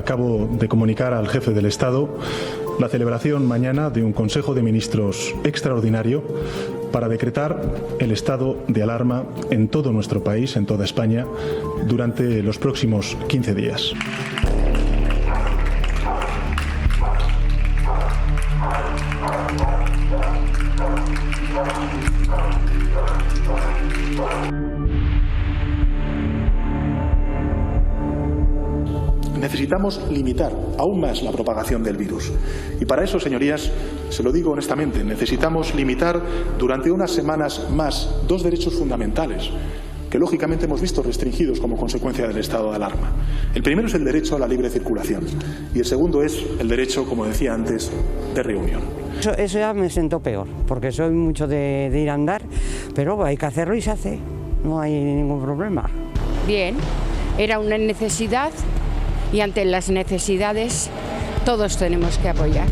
acabo de comunicar al jefe del Estado la celebración mañana de un Consejo de Ministros extraordinario para decretar el estado de alarma en todo nuestro país, en toda España, durante los próximos 15 días. Necesitamos limitar aún más la propagación del virus. Y para eso, señorías, se lo digo honestamente, necesitamos limitar durante unas semanas más dos derechos fundamentales que lógicamente hemos visto restringidos como consecuencia del estado de alarma. El primero es el derecho a la libre circulación y el segundo es el derecho, como decía antes, de reunión. Eso ya me siento peor, porque soy mucho de ir a andar, pero hay que hacerlo y se hace, no hay ningún problema. Bien, era una necesidad y ante las necesidades todos tenemos que apoyar.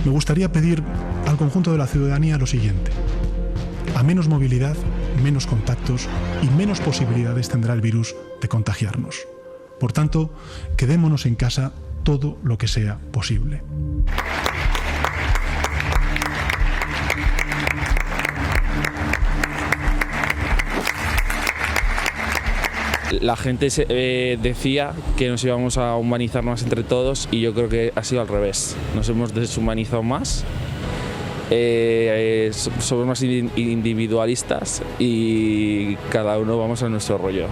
Me gustaría pedir al conjunto de la ciudadanía lo siguiente. A menos movilidad, menos contactos y menos posibilidades tendrá el virus de contagiarnos. Por tanto, quedémonos en casa todo lo que sea posible. La gente decía que nos íbamos a humanizar más entre todos y yo creo que ha sido al revés. Nos hemos deshumanizado más, somos más individualistas y cada uno vamos a nuestro rollo.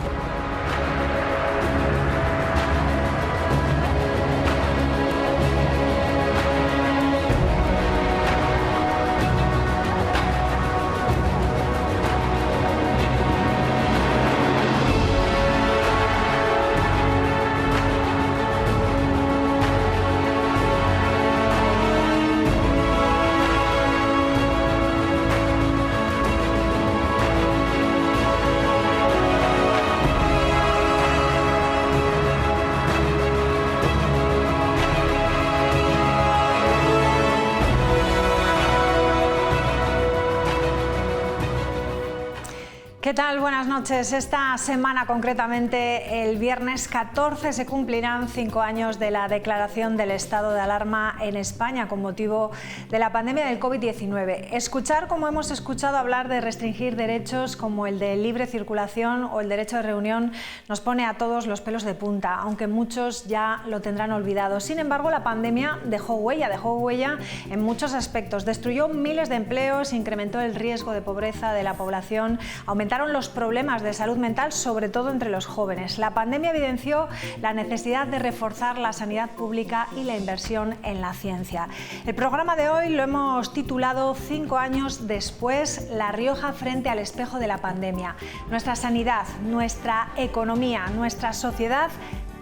¿Qué tal? Buenas noches. Esta semana, concretamente el viernes 14, se cumplirán 5 años de la declaración del estado de alarma en España con motivo de la pandemia del COVID-19. Escuchar, como hemos escuchado hablar de restringir derechos como el de libre circulación o el derecho de reunión, nos pone a todos los pelos de punta, aunque muchos ya lo tendrán olvidado. Sin embargo, la pandemia dejó huella en muchos aspectos. Destruyó miles de empleos, incrementó el riesgo de pobreza de la población, aumentaron los problemas de salud mental, sobre todo entre los jóvenes. La pandemia evidenció la necesidad de reforzar la sanidad pública y la inversión en la ciencia. El programa de hoy lo hemos titulado 5 años después, La Rioja frente al espejo de la pandemia. Nuestra sanidad, nuestra economía, nuestra sociedad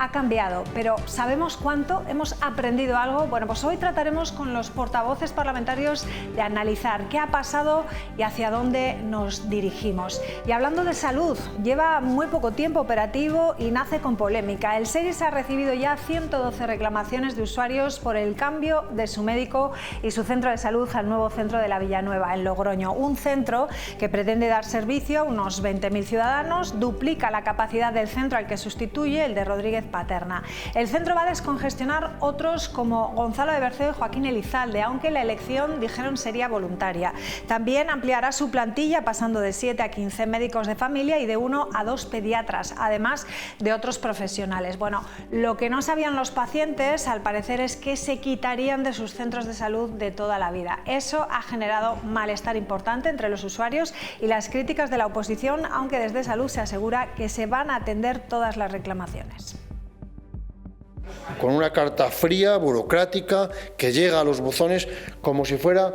ha cambiado, pero ¿sabemos cuánto? ¿Hemos aprendido algo? Bueno, pues hoy trataremos con los portavoces parlamentarios de analizar qué ha pasado y hacia dónde nos dirigimos. Y hablando de salud, lleva muy poco tiempo operativo y nace con polémica. El SERIS ha recibido ya 112 reclamaciones de usuarios por el cambio de su médico y su centro de salud al nuevo centro de la Villanueva, en Logroño. Un centro que pretende dar servicio a unos 20.000 ciudadanos, duplica la capacidad del centro al que sustituye, el de Rodríguez Paterna. El centro va a descongestionar otros como Gonzalo de Berceo y Joaquín Elizalde, aunque la elección, dijeron, sería voluntaria. También ampliará su plantilla, pasando de 7 a 15 médicos de familia y de 1 a 2 pediatras, además de otros profesionales. Bueno, lo que no sabían los pacientes, al parecer, es que se quitarían de sus centros de salud de toda la vida. Eso ha generado malestar importante entre los usuarios y las críticas de la oposición, aunque desde Salud se asegura que se van a atender todas las reclamaciones. Con una carta fría, burocrática, que llega a los buzones como si fuera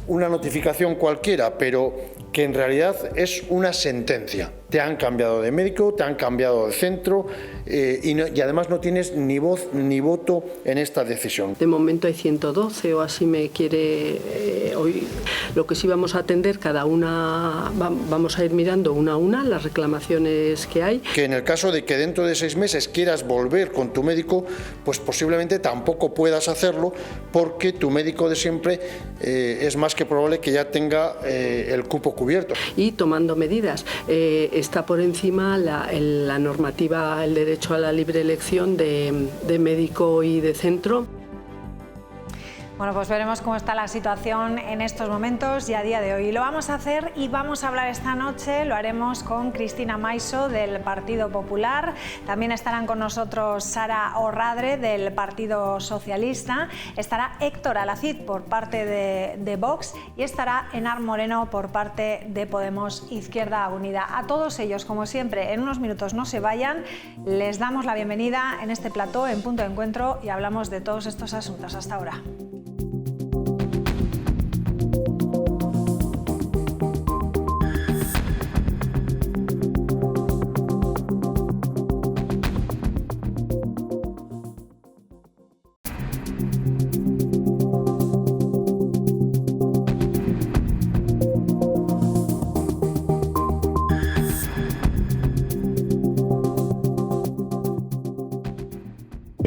una notificación cualquiera, pero que en realidad es una sentencia. te han cambiado de médico, te han cambiado de centro y además no tienes ni voz ni voto en esta decisión. De momento hay 112 o así me quiere hoy. Lo que sí vamos a atender cada una, vamos a ir mirando una a una las reclamaciones que hay. Que en el caso de que dentro de 6 meses quieras volver con tu médico, pues posiblemente tampoco puedas hacerlo porque tu médico de siempre es más que probable que ya tenga el cupo cubierto. Y tomando medidas. Está por encima la normativa, el derecho a la libre elección de médico y de centro. Bueno, pues veremos cómo está la situación en estos momentos y a día de hoy. Lo vamos a hacer y vamos a hablar esta noche, lo haremos con Cristina Maiso del Partido Popular, también estarán con nosotros Sara Orradre del Partido Socialista, estará Héctor Alacid por parte de Vox y estará Enar Moreno por parte de Podemos Izquierda Unida. A todos ellos, como siempre, en unos minutos no se vayan, les damos la bienvenida en este plató, en Punto de Encuentro, y hablamos de todos estos asuntos. Hasta ahora.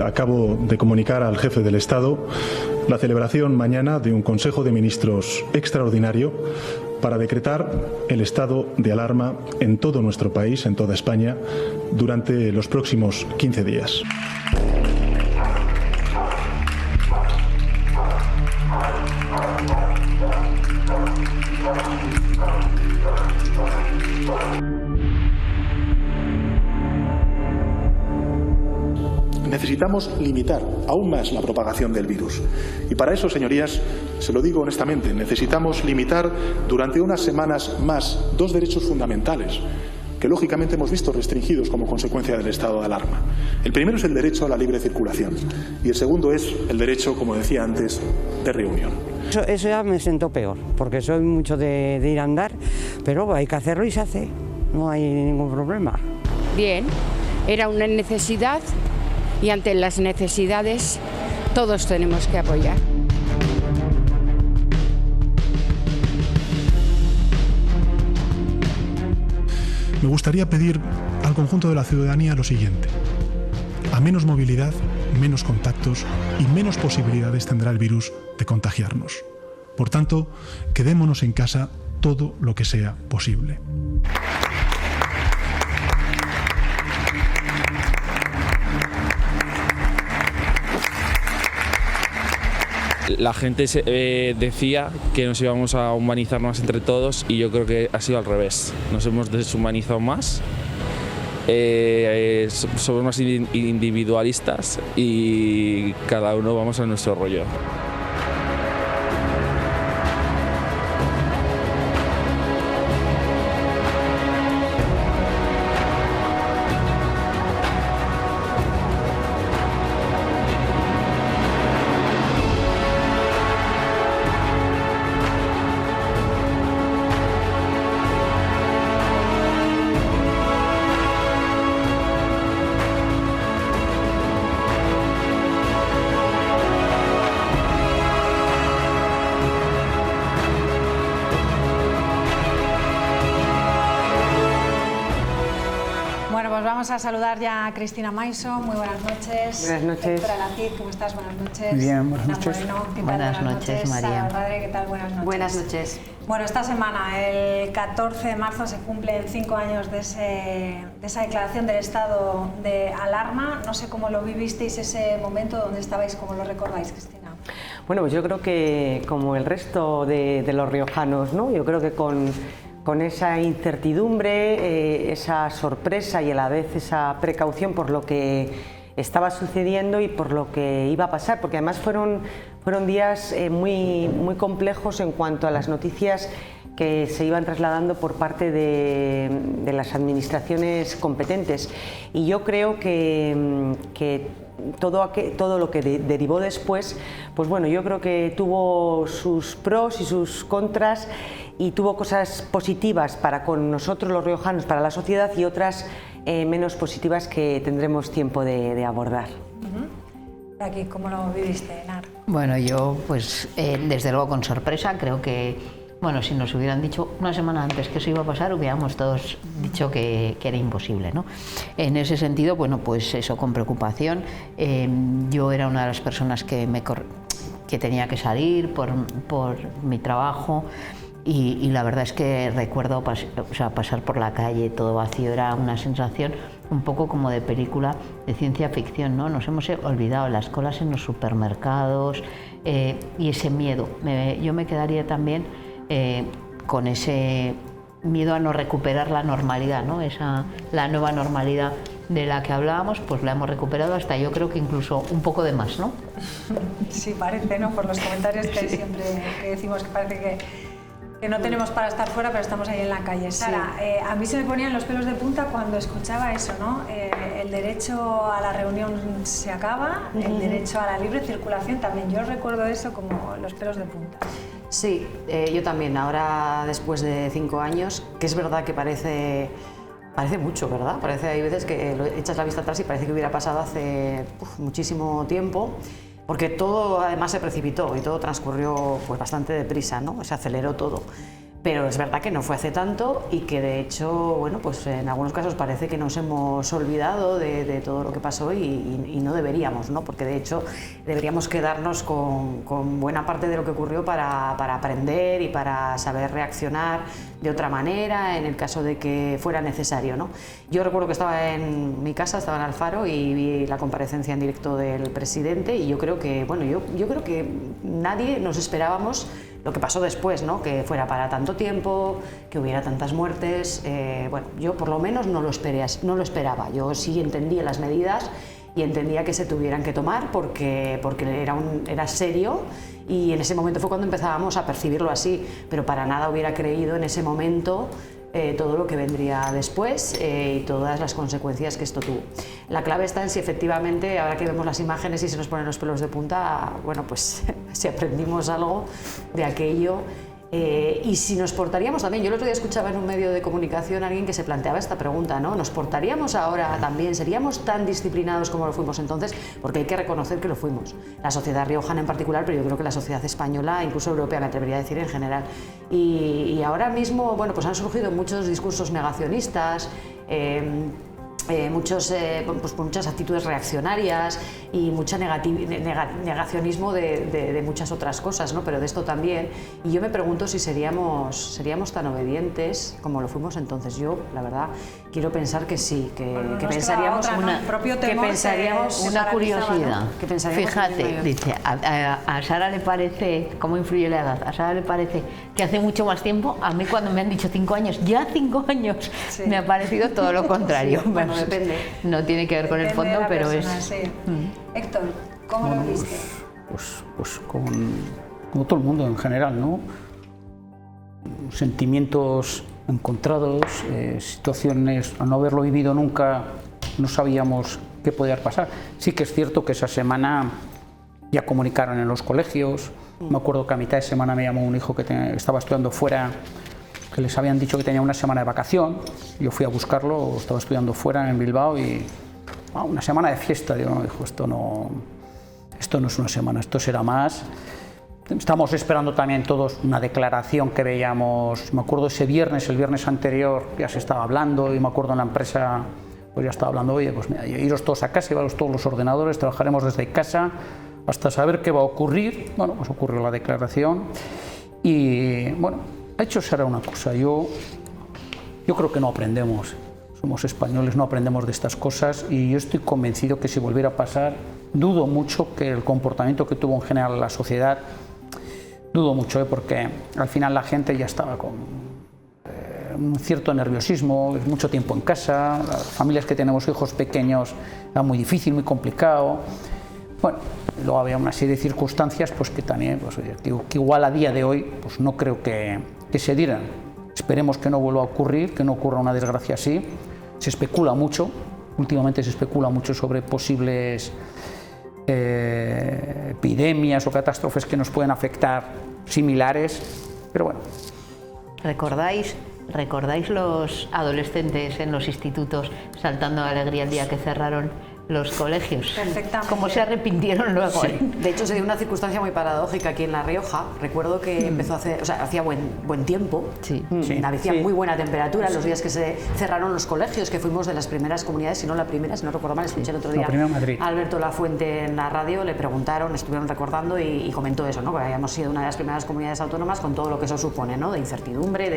Acabo de comunicar al jefe del Estado la celebración mañana de un Consejo de Ministros extraordinario para decretar el estado de alarma en todo nuestro país, en toda España, durante los próximos 15 días. Necesitamos limitar aún más la propagación del virus. Y para eso, señorías, se lo digo honestamente, necesitamos limitar durante unas semanas más 2 derechos fundamentales que lógicamente hemos visto restringidos como consecuencia del estado de alarma. El primero es el derecho a la libre circulación y el segundo es el derecho, como decía antes, de reunión. Eso ya me siento peor, porque soy mucho de ir a andar, pero hay que hacerlo y se hace, no hay ningún problema. Bien, era una necesidad y ante las necesidades todos tenemos que apoyar. Me gustaría pedir al conjunto de la ciudadanía lo siguiente. A menos movilidad, menos contactos y menos posibilidades tendrá el virus de contagiarnos. Por tanto, quedémonos en casa todo lo que sea posible. La gente decía que nos íbamos a humanizar más entre todos y yo creo que ha sido al revés. Nos hemos deshumanizado más, somos más individualistas y cada uno vamos a nuestro rollo. Vamos a saludar ya a Cristina Maiso. Muy buenas noches. Buenas noches. Héctor Alacid, ¿cómo estás? Buenas noches. Bien, buenas noches. Moreno, ¿qué tal? Buenas noches, María. Sara Orradre, ¿qué tal? Buenas noches. Buenas noches. Bueno, esta semana, el 14 de marzo, se cumplen 5 años de esa declaración del estado de alarma. No sé cómo lo vivisteis ese momento, dónde estabais, cómo lo recordáis, Cristina. Bueno, pues yo creo que como el resto de los riojanos, ¿no? Yo creo que con esa incertidumbre, esa sorpresa y a la vez esa precaución por lo que estaba sucediendo y por lo que iba a pasar, porque además fueron días muy complejos en cuanto a las noticias que se iban trasladando por parte de las administraciones competentes. Y yo creo que todo lo que derivó después, pues bueno, yo creo que tuvo sus pros y sus contras y tuvo cosas positivas para con nosotros los riojanos, para la sociedad, y otras menos positivas que tendremos tiempo de abordar. Aquí, ¿cómo lo viviste, Enar? Bueno, yo pues desde luego con sorpresa. Creo que, bueno, si nos hubieran dicho una semana antes que eso iba a pasar, hubiéramos todos dicho que era imposible, ¿no? En ese sentido, bueno, pues eso, con preocupación. Yo era una de las personas que tenía que salir por mi trabajo. Y la verdad es que recuerdo pasar por la calle todo vacío, era una sensación un poco como de película de ciencia ficción, ¿no? Nos hemos olvidado las colas en los supermercados y ese miedo. Yo me quedaría también con ese miedo a no recuperar la normalidad, ¿no? La nueva normalidad de la que hablábamos, pues la hemos recuperado hasta, yo creo que incluso un poco de más, ¿no? Sí, parece, ¿no? Por los comentarios que siempre decimos que parece que no tenemos para estar fuera, pero estamos ahí en la calle. Sara, a mí se me ponían los pelos de punta cuando escuchaba eso, ¿no? El derecho a la reunión se acaba, el derecho a la libre circulación también. Yo recuerdo eso como los pelos de punta. Sí, yo también. Ahora, después de 5 años, que es verdad que parece mucho, ¿verdad? Hay veces que echas la vista atrás y parece que hubiera pasado hace muchísimo tiempo. Porque todo además se precipitó y todo transcurrió pues bastante deprisa, ¿no? Se aceleró todo. Pero es verdad que no fue hace tanto y que de hecho, bueno, pues en algunos casos parece que nos hemos olvidado de todo lo que pasó y no deberíamos, ¿no? Porque de hecho deberíamos quedarnos con buena parte de lo que ocurrió para aprender y para saber reaccionar de otra manera en el caso de que fuera necesario, ¿no? Yo recuerdo que estaba en mi casa, estaba en Alfaro y vi la comparecencia en directo del presidente y yo creo que, bueno, yo creo que nadie nos esperábamos lo que pasó después, ¿no? Que fuera para tanto tiempo, que hubiera tantas muertes. Bueno, yo por lo menos no lo esperaba. Yo sí entendía las medidas y entendía que se tuvieran que tomar porque era serio y en ese momento fue cuando empezábamos a percibirlo así, pero para nada hubiera creído en ese momento todo lo que vendría después y todas las consecuencias que esto tuvo. La clave está en si efectivamente, ahora que vemos las imágenes y se nos ponen los pelos de punta, bueno, pues si aprendimos algo de aquello y si nos portaríamos también. Yo el otro día escuchaba en un medio de comunicación a alguien que se planteaba esta pregunta, ¿no? ¿Nos portaríamos ahora también? ¿Seríamos tan disciplinados como lo fuimos entonces? Porque hay que reconocer que lo fuimos. La sociedad riojana en particular, pero yo creo que la sociedad española, incluso europea, me atrevería a decir en general. Y ahora mismo, bueno, pues han surgido muchos discursos negacionistas, muchas actitudes reaccionarias y mucho negacionismo de muchas otras cosas, ¿no? Pero de esto también. Y yo me pregunto si seríamos tan obedientes como lo fuimos entonces. Yo, la verdad, quiero pensar que sí, que pensaríamos una curiosidad. Fíjate, dice, a Sara le parece, ¿cómo influye la edad? A Sara le parece que hace mucho más tiempo. A mí cuando me han dicho 5 años, ya 5 años, sí, me ha parecido todo lo contrario. Sí, bueno, depende. No tiene que ver con el fondo, pero persona, es... Sí. Héctor, ¿cómo lo viste? Pues como todo el mundo en general, ¿no? Sentimientos encontrados, situaciones, al no haberlo vivido nunca, no sabíamos qué podía pasar. Sí que es cierto que esa semana ya comunicaron en los colegios. Me acuerdo que a mitad de semana me llamó un hijo que estaba estudiando fuera, que les habían dicho que tenía una semana de vacación. Yo fui a buscarlo, estaba estudiando fuera en Bilbao y una semana de fiesta. Digo, no, hijo, esto no es una semana, esto será más. Estamos esperando también todos una declaración que veíamos, me acuerdo el viernes anterior ya se estaba hablando y me acuerdo en la empresa pues ya estaba hablando, oye, pues mira, iros todos a casa, llevaros todos los ordenadores, trabajaremos desde casa hasta saber qué va a ocurrir. Bueno, pues ocurrió la declaración y bueno, ha hecho será una cosa, yo creo que no aprendemos, somos españoles, no aprendemos de estas cosas y yo estoy convencido que si volviera a pasar, dudo mucho que el comportamiento que tuvo en general la sociedad, dudo mucho, porque al final la gente ya estaba con un cierto nerviosismo, mucho tiempo en casa, las familias que tenemos hijos pequeños era muy difícil, muy complicado. Bueno, luego había una serie de circunstancias pues que también, pues, que igual a día de hoy pues no creo que se dieran. Esperemos que no vuelva a ocurrir, que no ocurra una desgracia así. Se especula mucho, últimamente se especula mucho sobre posibles epidemias o catástrofes que nos pueden afectar similares, pero bueno, ¿Recordáis los adolescentes en los institutos saltando de alegría el día que cerraron los colegios? Perfectamente. ¿Cómo se arrepintieron luego? Sí. De hecho, se dio una circunstancia muy paradójica aquí en La Rioja. Recuerdo que empezó a hacer, o sea, hacía buen tiempo, hacía muy buena temperatura los días que se cerraron los colegios, que fuimos de las primeras comunidades, si no la primera, si no recuerdo mal, escuché el otro día a Alberto Lafuente en la radio, le preguntaron, estuvieron recordando y comentó eso, ¿no? Que habíamos sido una de las primeras comunidades autónomas con todo lo que eso supone, ¿no? De incertidumbre,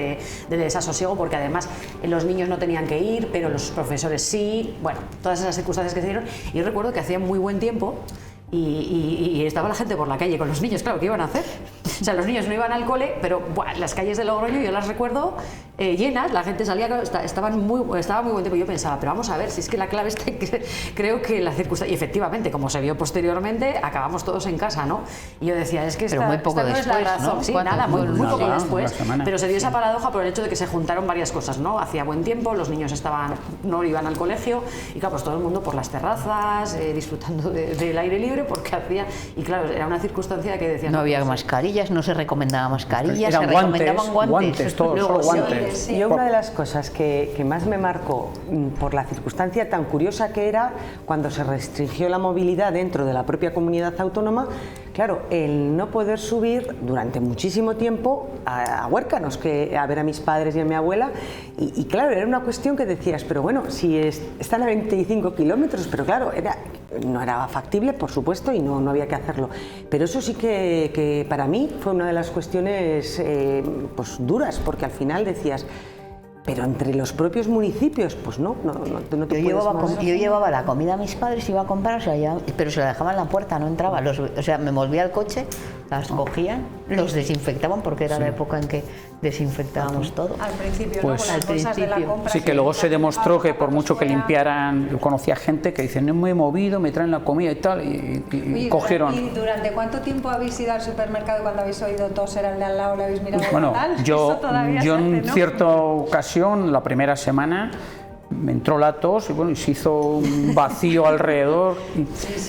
de desasosiego, porque además los niños no tenían que ir, pero los profesores sí, bueno, todas esas circunstancias que se dieron. Y yo recuerdo que hacía muy buen tiempo y estaba la gente por la calle con los niños, claro, ¿qué iban a hacer? O sea, los niños no iban al cole, pero las calles de Logroño yo las recuerdo llenas, la gente salía, estaba muy buen tiempo. Yo pensaba, pero vamos a ver, si es que la clave está, creo que la circunstancia, y efectivamente, como se vio posteriormente, acabamos todos en casa, ¿no? Y yo decía, es que esta no es la razón, sí, nada, muy poco después, pero se dio esa paradoja por el hecho de que se juntaron varias cosas, ¿no? Hacía buen tiempo, los niños no iban al colegio, y claro, pues todo el mundo por las terrazas, disfrutando del aire libre, porque hacía, y claro, era una circunstancia que decían... No había mascarillas, no se recomendaba mascarillas, eran se recomendaban guantes. Solo guantes. Yo una de las cosas que más me marcó por la circunstancia tan curiosa que era cuando se restringió la movilidad dentro de la propia comunidad autónoma, claro, el no poder subir durante muchísimo tiempo a Huércanos, a ver a mis padres y a mi abuela, y claro, era una cuestión que decías, pero bueno, si están a 25 kilómetros, pero claro, no era factible, por supuesto, y no había que hacerlo. Pero eso sí que para mí fue una de las cuestiones pues duras, porque al final decías, pero entre los propios municipios, pues no te yo llevaba la comida a mis padres, iba a comprar, pero se la dejaban en la puerta, no entraba. O sea, me volvía al coche, las cogían, los desinfectaban, porque era la época en que desinfectábamos todo. Al principio, pues, ¿no? Con las bolsas de la compra. Sí, que luego se demostró que por mucho que limpiaran, yo conocía gente que dice, no me he movido, me traen la comida y tal, y cogieron. ¿Y durante cuánto tiempo habéis ido al supermercado y cuando habéis oído toser al de al lado, le habéis mirado Bueno, fatal? yo en cierta ocasión, la primera semana, me entró la tos y se hizo un vacío alrededor.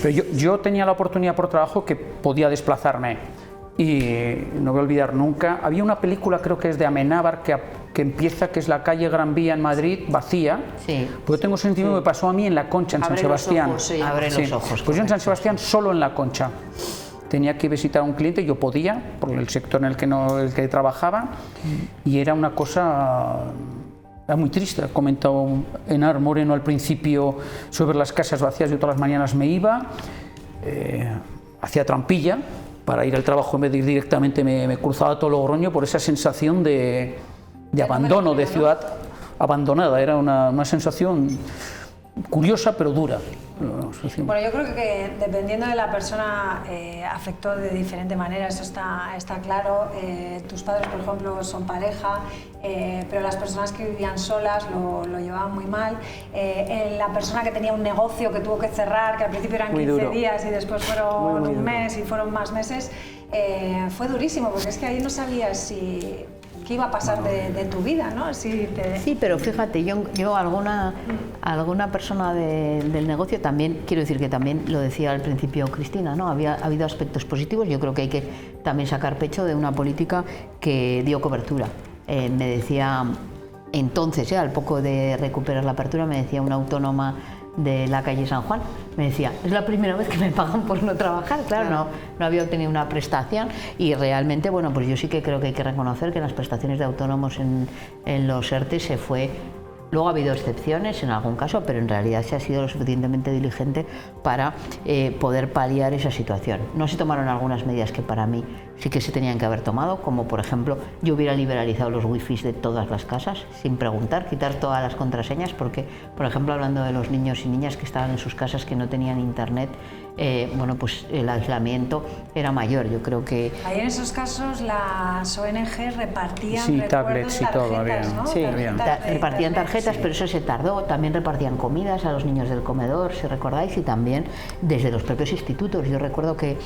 Pero yo tenía la oportunidad por trabajo que podía desplazarme y no voy a olvidar nunca. Había una película, creo que es de Amenábar, que empieza, que es la calle Gran Vía en Madrid, vacía. Sí. Pues yo tengo sentido que me pasó a mí en La Concha, en San Sebastián. Abre los ojos. Pues yo en San Sebastián, solo en La Concha. Tenía que visitar a un cliente, yo podía, por el sector en el que trabajaba, y era una cosa... Era muy triste, ha comentado Enar Moreno al principio sobre las casas vacías. Yo todas las mañanas me iba, hacía trampilla para ir al trabajo, en vez de ir directamente me cruzaba todo Logroño por esa sensación de abandono, de ciudad abandonada. Era una sensación curiosa pero dura. Bueno, yo creo que dependiendo de la persona afectó de diferente manera, eso está claro. Tus padres, por ejemplo, son pareja, pero las personas que vivían solas lo llevaban muy mal. La persona que tenía un negocio que tuvo que cerrar, que al principio eran 15 días y después fueron un mes y fueron más meses, fue durísimo, porque es que ahí no sabías qué iba a pasar de tu vida, ¿no? Sí, pero fíjate, yo alguna persona del negocio también, quiero decir que también lo decía al principio Cristina, ¿no? Ha habido aspectos positivos. Yo creo que hay que también sacar pecho de una política que dio cobertura. Me decía entonces, al poco de recuperar la apertura, me decía una autónoma de la calle San Juan, me decía, es la primera vez que me pagan por no trabajar. Claro, no había obtenido una prestación, y realmente, bueno, pues yo sí que creo que hay que reconocer que en las prestaciones de autónomos en los ERTE se fue. Luego ha habido excepciones en algún caso, pero en realidad se ha sido lo suficientemente diligente para poder paliar esa situación. No se tomaron algunas medidas que para mí sí que se tenían que haber tomado, como por ejemplo, yo hubiera liberalizado los wifis de todas las casas sin preguntar, quitar todas las contraseñas, porque, por ejemplo, hablando de los niños y niñas que estaban en sus casas que no tenían internet, bueno, pues el aislamiento era mayor. Yo creo que... Ahí en esos casos las ONG repartían tablets y todo, ¿no? Sí, repartían tarjetas, pero eso se tardó. También repartían comidas a los niños del comedor, si recordáis, y también desde los propios institutos. Yo recuerdo que,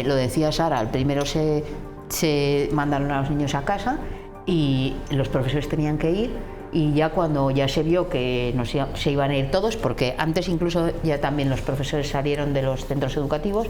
lo decía Sara, al primero se mandaron a los niños a casa y los profesores tenían que ir, y ya cuando ya se vio que se iban a ir todos, porque antes incluso ya también los profesores salieron de los centros educativos,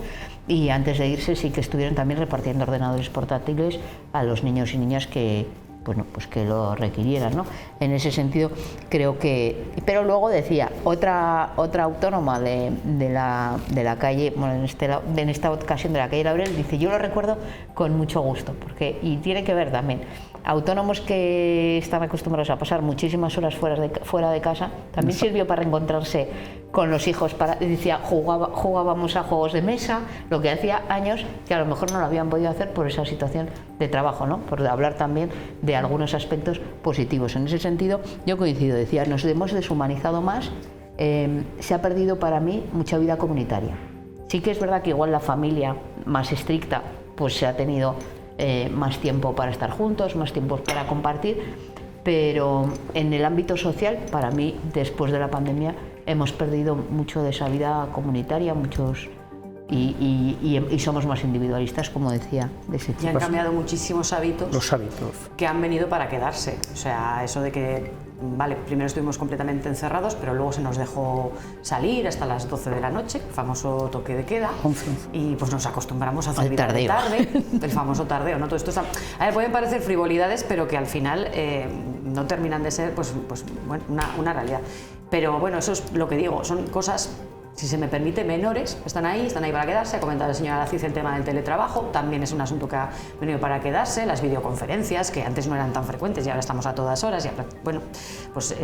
y antes de irse sí que estuvieron también repartiendo ordenadores portátiles a los niños y niñas que bueno, pues que lo requirieran, ¿no? En ese sentido creo que... Pero luego decía, otra autónoma de la calle, bueno, en esta ocasión de la calle Laurel, dice, yo lo recuerdo con mucho gusto, porque, y tiene que ver también, autónomos que están acostumbrados a pasar muchísimas horas fuera de casa, también sirvió para reencontrarse con los hijos, decía, jugábamos a juegos de mesa, lo que hacía años que a lo mejor no lo habían podido hacer por esa situación de trabajo, ¿no? Por hablar también de algunos aspectos positivos. En ese sentido, yo coincido, decía, nos hemos deshumanizado más, se ha perdido para mí mucha vida comunitaria. Sí que es verdad que igual la familia más estricta, pues se ha tenido más tiempo para estar juntos, más tiempo para compartir, pero en el ámbito social, para mí, después de la pandemia, hemos perdido mucho de esa vida comunitaria, y somos más individualistas, como decía, de ese tipo. Y han cambiado muchísimos hábitos. Los hábitos. Que han venido para quedarse. O sea, eso de que, vale, primero estuvimos completamente encerrados, pero luego se nos dejó salir hasta las 12 de la noche, el famoso toque de queda, y pues nos acostumbramos a hacer vida de tarde, el famoso tardeo, ¿no? Todo esto está... A ver, pueden parecer frivolidades, pero que al final no terminan de ser, pues bueno, una realidad. Pero bueno, eso es lo que digo, son cosas, si se me permite, menores, están ahí para quedarse. Ha comentado el señor Araciz el tema del teletrabajo, también es un asunto que ha venido para quedarse, las videoconferencias, que antes no eran tan frecuentes y ahora estamos a todas horas, y bueno, pues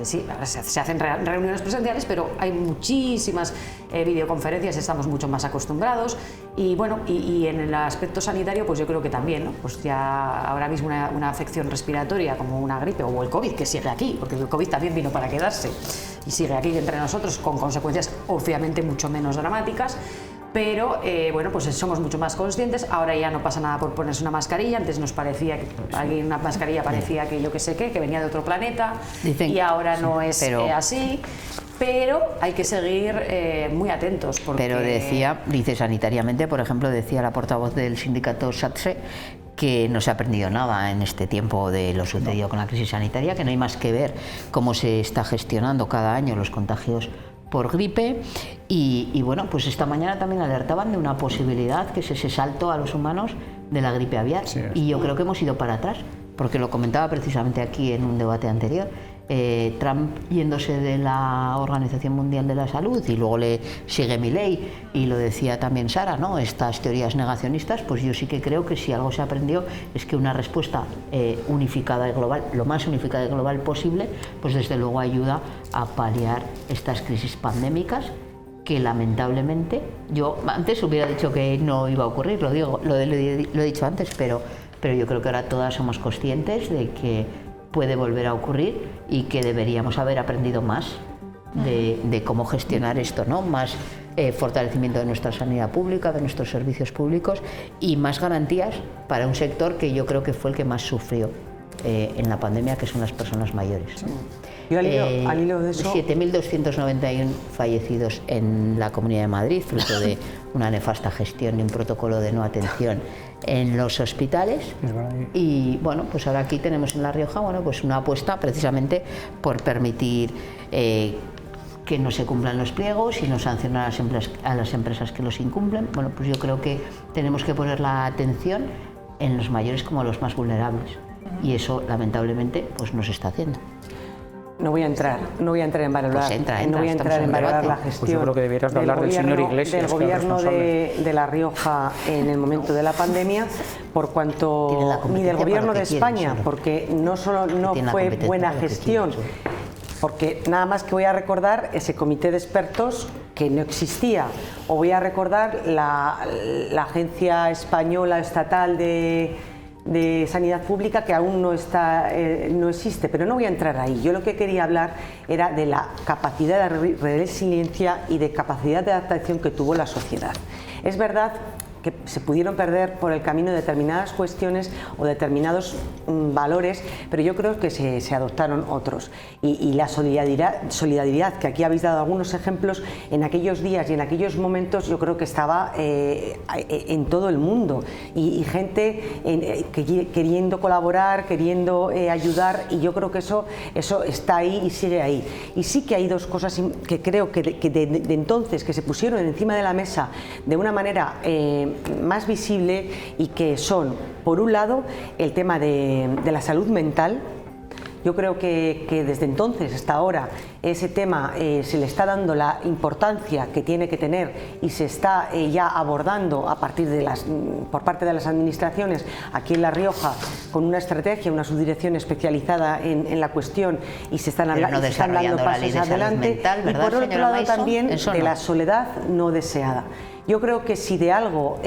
sí, ahora se hacen reuniones presenciales, pero hay muchísimas videoconferencias, estamos mucho más acostumbrados, y bueno, y en el aspecto sanitario, pues yo creo que también, ¿no? Pues ya ahora mismo una afección respiratoria como una gripe o el COVID, que sigue aquí, porque el COVID también vino para quedarse y sigue aquí entre nosotros, con consecuencias obviamente mucho menos dramáticas, pero bueno, pues somos mucho más conscientes. Ahora ya no pasa nada por ponerse una mascarilla. Antes nos parecía que una mascarilla parecía que yo que sé qué, que venía de otro planeta. Dicen, y ahora no es así, pero hay que seguir muy atentos porque... Pero dice sanitariamente, por ejemplo, decía la portavoz del sindicato SATSE, que no se ha aprendido nada en este tiempo de lo sucedido con la crisis sanitaria, que no hay más que ver cómo se está gestionando cada año los contagios por gripe, y bueno, pues esta mañana también alertaban de una posibilidad, que es ese salto a los humanos de la gripe aviar, y yo creo que hemos ido para atrás, porque lo comentaba precisamente aquí en un debate anterior, Trump yéndose de la Organización Mundial de la Salud, y luego le sigue Milei, y lo decía también Sara, ¿no? Estas teorías negacionistas, pues yo sí que creo que si algo se aprendió es que una respuesta unificada y global, lo más unificada y global posible, pues desde luego ayuda a paliar estas crisis pandémicas, que lamentablemente, yo antes hubiera dicho que no iba a ocurrir, lo he dicho antes, pero yo creo que ahora todas somos conscientes de que puede volver a ocurrir y que deberíamos haber aprendido más de cómo gestionar esto, ¿no? Más fortalecimiento de nuestra sanidad pública, de nuestros servicios públicos, y más garantías para un sector que yo creo que fue el que más sufrió en la pandemia, que son las personas mayores. Y al hilo de eso... 7.291 fallecidos en la Comunidad de Madrid, fruto de una nefasta gestión y un protocolo de no atención en los hospitales. Y bueno, pues ahora aquí tenemos en La Rioja, bueno, pues una apuesta precisamente por permitir que no se cumplan los pliegos y no sancionar a las empresas que los incumplen. Bueno, pues yo creo que tenemos que poner la atención en los mayores como los más vulnerables, y eso lamentablemente pues no se está haciendo. No voy a entrar en valorar, la gestión pues yo creo que debieras hablar del señor Iglesias, del gobierno de La Rioja en el momento de la pandemia, por cuanto ni del gobierno de España, porque no solo no fue buena gestión, porque nada más que voy a recordar ese comité de expertos que no existía, o voy a recordar la agencia española estatal de sanidad pública, que aún no existe, pero no voy a entrar ahí. Yo lo que quería hablar era de la capacidad de resiliencia y de capacidad de adaptación que tuvo la sociedad. Es verdad que se pudieron perder por el camino determinadas cuestiones o determinados valores, pero yo creo que se adoptaron otros. Y la solidaridad, que aquí habéis dado algunos ejemplos, en aquellos días y en aquellos momentos yo creo que estaba en todo el mundo, y gente queriendo colaborar, queriendo ayudar, y yo creo que eso está ahí y sigue ahí. Y sí que hay dos cosas que creo que de entonces, que se pusieron encima de la mesa de una manera más visible y que son, por un lado, el tema de la salud mental. Yo creo que desde entonces hasta ahora ese tema se le está dando la importancia que tiene que tener y se está ya abordando a partir de por parte de las administraciones aquí en La Rioja con una estrategia, una subdirección especializada en la cuestión y se están dando pasos adelante. Y por otro lado también de la soledad no deseada. Yo creo que si de algo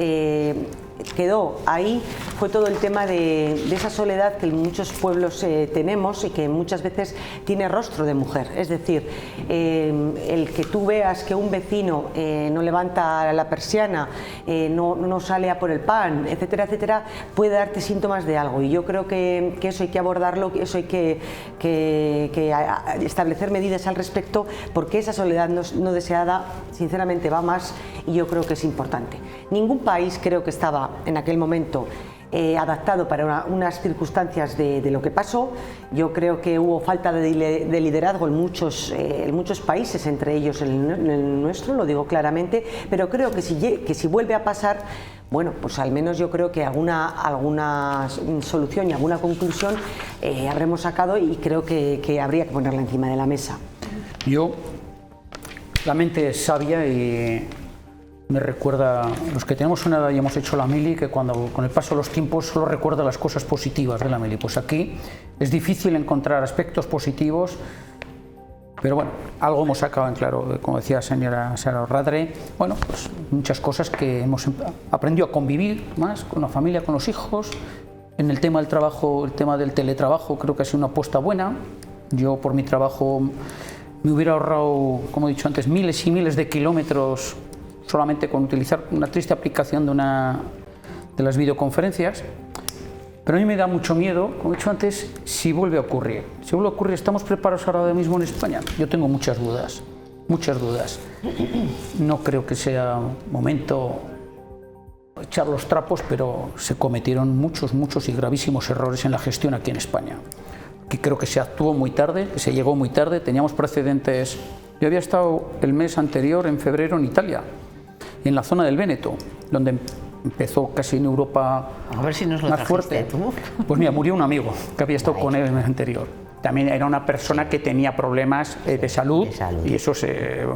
quedó ahí fue todo el tema de esa soledad que en muchos pueblos tenemos y que muchas veces tiene rostro de mujer. Es decir, el que tú veas que un vecino no levanta la persiana, no sale a por el pan, etcétera, etcétera, puede darte síntomas de algo. Y yo creo que eso hay que abordarlo, eso hay que establecer medidas al respecto, porque esa soledad no deseada, sinceramente, va más y yo creo que es importante. Ningún país creo que estaba en aquel momento adaptado para unas circunstancias de lo que pasó. Yo creo que hubo falta de liderazgo en muchos países, entre ellos el nuestro, lo digo claramente, pero creo que si vuelve a pasar, bueno, pues al menos yo creo que alguna solución y alguna conclusión habremos sacado y creo que habría que ponerla encima de la mesa. La mente es sabia y me recuerda, los que tenemos una edad y hemos hecho la mili, que con el paso de los tiempos solo recuerda las cosas positivas de la mili. Pues aquí es difícil encontrar aspectos positivos, pero bueno, algo hemos sacado en claro, como decía señora Sara Radre, bueno, pues muchas cosas que hemos aprendido a convivir más con la familia, con los hijos. En el tema del trabajo, el tema del teletrabajo, creo que ha sido una apuesta buena. Yo por mi trabajo me hubiera ahorrado, como he dicho antes, miles y miles de kilómetros solamente con utilizar una triste aplicación de las videoconferencias, pero a mí me da mucho miedo, como he dicho antes, si vuelve a ocurrir. Si vuelve a ocurrir, ¿estamos preparados ahora mismo en España? Yo tengo muchas dudas, muchas dudas. No creo que sea momento de echar los trapos, pero se cometieron muchos y gravísimos errores en la gestión aquí en España. Que creo que se actuó muy tarde, que se llegó muy tarde, teníamos precedentes. Yo había estado el mes anterior, en febrero, en Italia, en la zona del Véneto, donde empezó casi en Europa a ver si nos lo más fuerte. Tú. Pues mira, murió un amigo que había estado con él el mes anterior. También era una persona que tenía problemas de salud y eso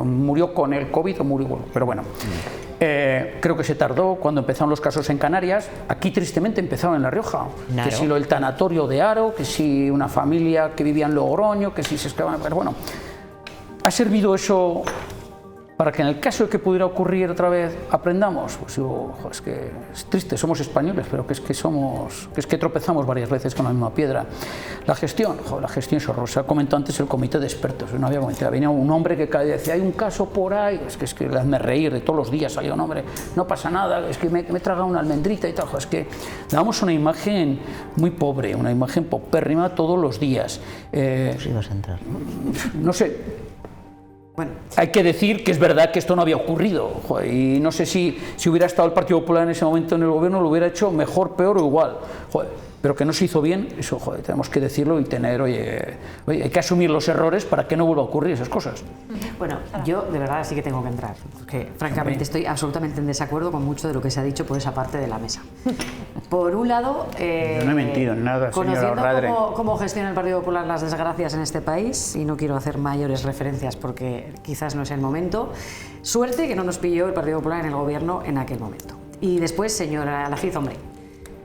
murió con el COVID o murió, pero bueno. Creo que se tardó cuando empezaron los casos en Canarias. Aquí tristemente empezaron en La Rioja. Claro. Que si el tanatorio de Haro, que si una familia que vivía en Logroño, que si se escapaban. Pero bueno, ¿ha servido eso para que en el caso de que pudiera ocurrir otra vez aprendamos? Pues digo, es que es triste, somos españoles, pero que es que tropezamos varias veces con la misma piedra. La gestión es horrorosa. Comentó antes el comité de expertos, no había comentado, venía un hombre que cada día decía, hay un caso por ahí, es que hazme reír, de todos los días salía un hombre, no pasa nada, es que me he tragado una almendrita y tal. Es que damos una imagen muy pobre, una imagen paupérrima todos los días. No sé. Bueno. Hay que decir que es verdad que esto no había ocurrido, joder, y no sé si hubiera estado el Partido Popular en ese momento en el gobierno lo hubiera hecho mejor, peor o igual, joder, pero que no se hizo bien, eso joder, tenemos que decirlo y tener, oye, hay que asumir los errores para que no vuelva a ocurrir esas cosas. Bueno, yo de verdad sí que tengo que entrar, porque francamente estoy absolutamente en desacuerdo con mucho de lo que se ha dicho por esa parte de la mesa. Por un lado, yo no he mentido en nada, señora Radre. Cómo gestiona el Partido Popular las desgracias en este país, y no quiero hacer mayores referencias porque quizás no es el momento. Suerte que no nos pilló el Partido Popular en el gobierno en aquel momento. Y después, señora Lafiz, hombre,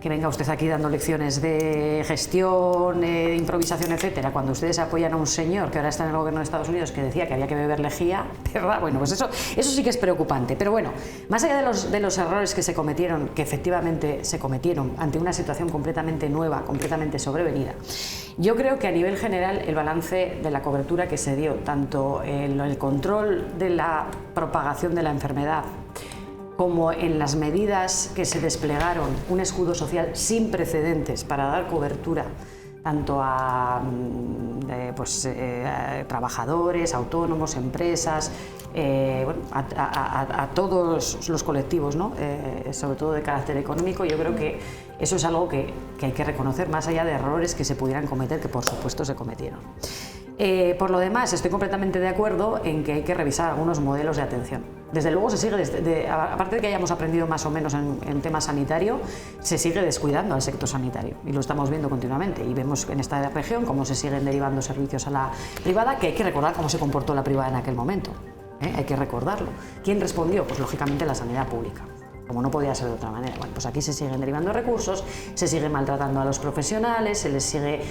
que venga usted aquí dando lecciones de gestión, de improvisación, etcétera, cuando ustedes apoyan a un señor que ahora está en el gobierno de Estados Unidos que decía que había que beber lejía, ¿verdad? Bueno, pues eso sí que es preocupante. Pero bueno, más allá de los errores que se cometieron, que efectivamente se cometieron ante una situación completamente nueva, completamente sobrevenida, yo creo que a nivel general el balance de la cobertura que se dio, tanto en el control de la propagación de la enfermedad, como en las medidas que se desplegaron, un escudo social sin precedentes para dar cobertura tanto a trabajadores, autónomos, empresas, a todos los colectivos, ¿no? Sobre todo de carácter económico. Yo creo que eso es algo que hay que reconocer, más allá de errores que se pudieran cometer, que por supuesto se cometieron. Por lo demás, estoy completamente de acuerdo en que hay que revisar algunos modelos de atención. Desde luego se sigue, aparte de que hayamos aprendido más o menos en tema sanitario, se sigue descuidando al sector sanitario y lo estamos viendo continuamente y vemos en esta región cómo se siguen derivando servicios a la privada, que hay que recordar cómo se comportó la privada en aquel momento, hay que recordarlo. ¿Quién respondió? Pues lógicamente la sanidad pública, como no podía ser de otra manera. Bueno, pues aquí se siguen derivando recursos, se sigue maltratando a los profesionales, se les sigue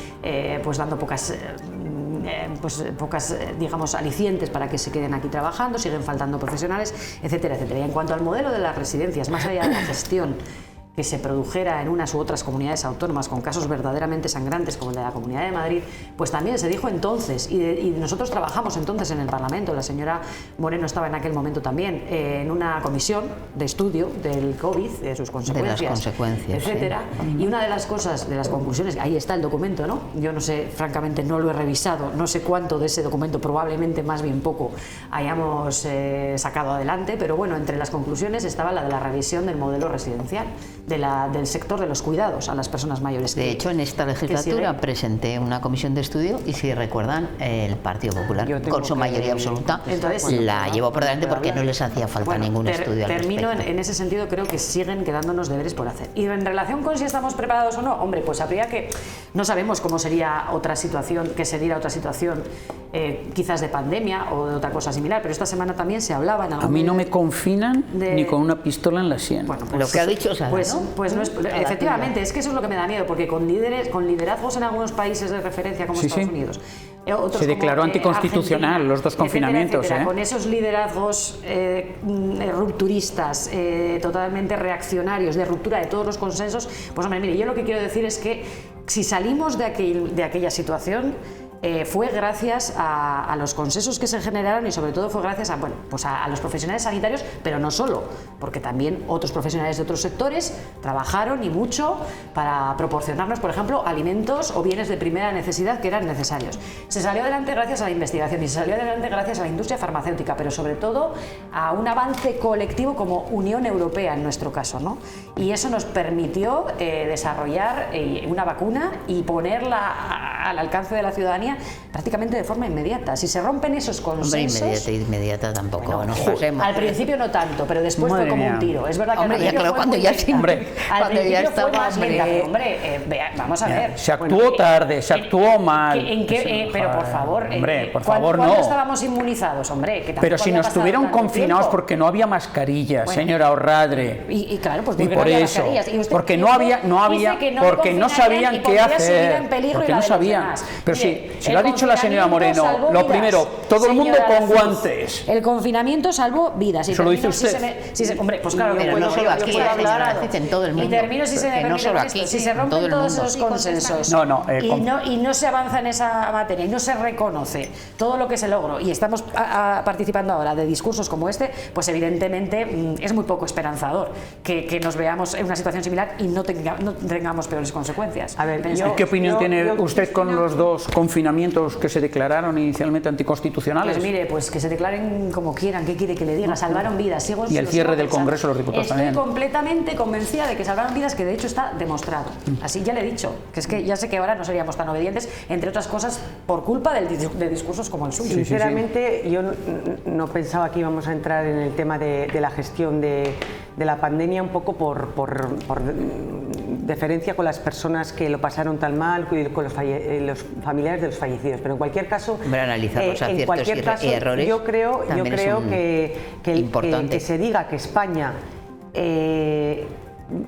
pues dando pocas digamos, alicientes para que se queden aquí trabajando, siguen faltando profesionales, etcétera, etcétera. Y en cuanto al modelo de las residencias, más allá de la gestión que se produjera en unas u otras comunidades autónomas con casos verdaderamente sangrantes como el de la Comunidad de Madrid, pues también se dijo entonces, y nosotros trabajamos entonces en el Parlamento, la señora Moreno estaba en aquel momento también, en una comisión de estudio del COVID, de sus consecuencias, de las consecuencias, etcétera, y una de las cosas, de las conclusiones, ahí está el documento, ¿no? Yo no sé, francamente no lo he revisado, no sé cuánto de ese documento, probablemente más bien poco, hayamos sacado adelante, pero bueno, entre las conclusiones estaba la de la revisión del modelo residencial, del sector de los cuidados a las personas mayores. De hecho, en esta legislatura presenté una comisión de estudio y, si recuerdan, el Partido Popular, con su mayoría absoluta, la llevó por delante porque no les hacía falta ningún estudio al termino respecto. en ese sentido, creo que siguen quedándonos deberes por hacer. Y en relación con si estamos preparados o no, hombre, pues habría que... No sabemos cómo sería otra situación, qué sería otra situación, quizás de pandemia o de otra cosa similar, pero esta semana también se hablaba en algún... A mí no me confinan ni con una pistola en la sien. Bueno, pues, lo que ha dicho Sara, ¿no? Pues no es, efectivamente, es que eso es lo que me da miedo, porque con liderazgos en algunos países de referencia como Estados Unidos, otros se declaró como, anticonstitucional Argentina, los dos confinamientos, etcétera, con esos liderazgos rupturistas, totalmente reaccionarios, de ruptura de todos los consensos, pues hombre, mire, yo lo que quiero decir es que si salimos de aquella situación, fue gracias a los consensos que se generaron y sobre todo fue gracias a, bueno, pues a los profesionales sanitarios, pero no solo, porque también otros profesionales de otros sectores trabajaron y mucho para proporcionarnos, por ejemplo, alimentos o bienes de primera necesidad que eran necesarios. Se salió adelante gracias a la investigación y se salió adelante gracias a la industria farmacéutica, pero sobre todo a un avance colectivo como Unión Europea en nuestro caso, ¿no? Y eso nos permitió desarrollar una vacuna y ponerla al alcance de la ciudadanía prácticamente de forma inmediata. Si se rompen esos consensos... Hombre, inmediata tampoco, bueno, nos pasemos. Al principio no tanto, pero después fue como un tiro. Es verdad que hombre, al principio claro, cuando ya siempre, cuando ya estaba, vamos a ver. Se actuó tarde, se actuó mal. Pero por favor, ¿cuándo estábamos inmunizados, hombre? Que pero si nos tuvieron confinados tiempo. Porque no había mascarillas, señora Orradre. Y claro, pues y por no había eso, mascarillas. porque no había, porque no sabían qué hacer, porque no sabían. Pero si lo ha dicho la señora Moreno, lo primero, todo el mundo con guantes. El confinamiento salvó vidas. Eso lo dice usted. Hombre, pues claro, pero no solo aquí, señora, en todo el mundo. Y termino si se me permite, si se rompen todos esos consensos y no se avanza en esa materia y no se reconoce todo lo que se logró y estamos participando ahora de discursos como este, pues evidentemente es muy poco esperanzador que nos veamos en una situación similar y no tengamos peores consecuencias. A ver, ¿qué opinión tiene usted con los dos confinamientos que se declararon inicialmente anticonstitucionales? Pues mire, pues que se declaren como quieran, ¿qué quiere que le diga? Salvaron vidas. Y el cierre del Congreso de los Diputados también. Estoy completamente convencida de que salvaron vidas, que de hecho está demostrado. Así ya le he dicho, que es que ya sé que ahora no seríamos tan obedientes, entre otras cosas, por culpa de discursos como el suyo. Sinceramente, yo no pensaba que íbamos a entrar en el tema de la gestión de la pandemia, un poco por deferencia con las personas que lo pasaron tan mal, con los familiares de los fallecidos. Pero en cualquier caso, analizar los aciertos y errores, yo creo que se diga que España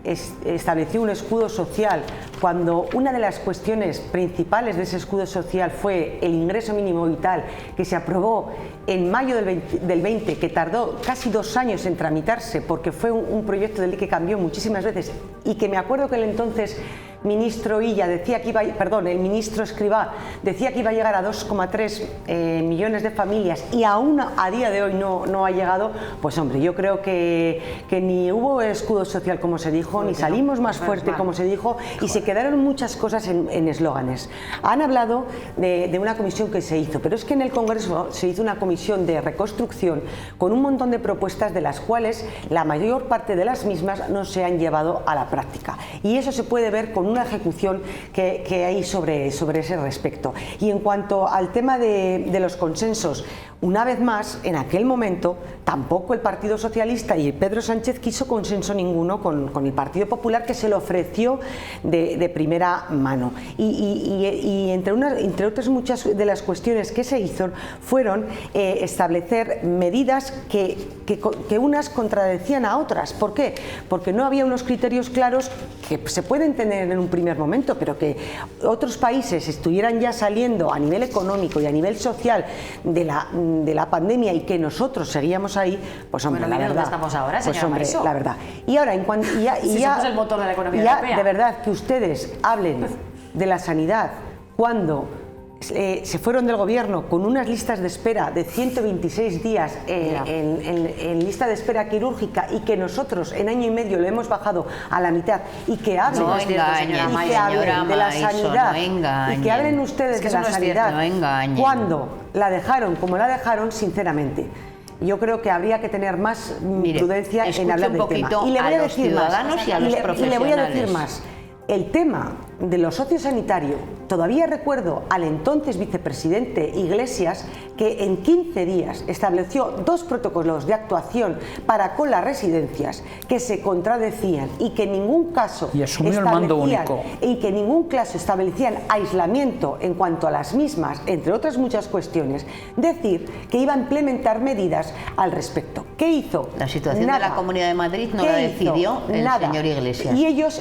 estableció un escudo social cuando una de las cuestiones principales de ese escudo social fue el ingreso mínimo vital, que se aprobó en mayo del 20, que tardó casi 2 años en tramitarse porque fue un proyecto de ley que cambió muchísimas veces y que me acuerdo que el entonces ministro Illa decía que el ministro Escrivá decía que iba a llegar a 2,3 millones de familias y aún a día de hoy no ha llegado. Pues hombre, yo creo que ni hubo escudo social como se dijo, ni salimos más fuerte como se dijo, y se quedaron muchas cosas en eslóganes. Han hablado de una comisión que se hizo, pero es que en el Congreso se hizo una comisión de reconstrucción con un montón de propuestas, de las cuales la mayor parte de las mismas no se han llevado a la práctica, y eso se puede ver con una ejecución que hay sobre ese respecto. Y en cuanto al tema de los consensos, una vez más, en aquel momento, tampoco el Partido Socialista y Pedro Sánchez quiso consenso ninguno con el Partido Popular, que se lo ofreció de primera mano. Y entre otras muchas de las cuestiones que se hizo fueron establecer medidas que unas contradecían a otras. ¿Por qué? Porque no había unos criterios claros que se pueden tener en un primer momento, pero que otros países estuvieran ya saliendo a nivel económico y a nivel social de la pandemia y que nosotros seguíamos ahí, pues hombre, bueno, la verdad, estamos ahora, pues hombre, Maiso. la verdad. Y ahora, en cuanto si somos el motor de la economía europea. De verdad, que ustedes hablen de la sanidad cuando se fueron del gobierno con unas listas de espera de 126 días en lista de espera quirúrgica, y que nosotros en año y medio lo hemos bajado a la mitad, y que hablen, de la sanidad, y que hablen ustedes de la sanidad cuando la dejaron como la dejaron, sinceramente. Yo creo que habría que tener más prudencia en hablar del tema. Y le voy a decir más, y le voy a decir más. El tema de lo sociosanitario, todavía recuerdo al entonces vicepresidente Iglesias que en 15 días estableció 2 protocolos de actuación para con las residencias que se contradecían y que en ningún caso establecían aislamiento en cuanto a las mismas, entre otras muchas cuestiones. Decir que iba a implementar medidas al respecto. ¿Qué hizo? La situación de la Comunidad de Madrid no la decidió el señor Iglesias. Y ellos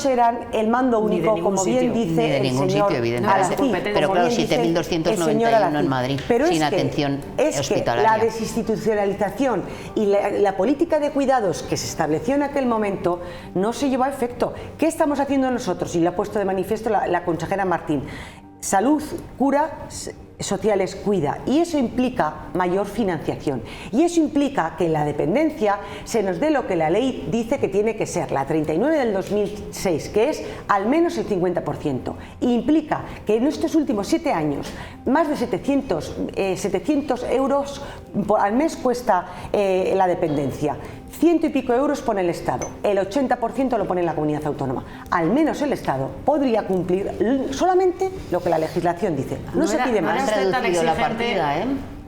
eran el mando único, como bien dice el señor evidentemente. Pero claro, 7.291 en Madrid, sin atención hospitalaria. La desinstitucionalización y la política de cuidados que se estableció en aquel momento no se llevó a efecto. ¿Qué estamos haciendo nosotros? Y lo ha puesto de manifiesto la consejera Martín. Salud cura, sociales cuida, y eso implica mayor financiación, y eso implica que en la dependencia se nos dé lo que la ley dice que tiene que ser, la 39 del 2006, que es al menos el 50%, e implica que en estos últimos 7 años más de 700 euros al mes cuesta la dependencia. 100 y pico euros pone el Estado, el 80% lo pone la comunidad autónoma. Al menos el Estado podría cumplir solamente lo que la legislación dice. No se pide más.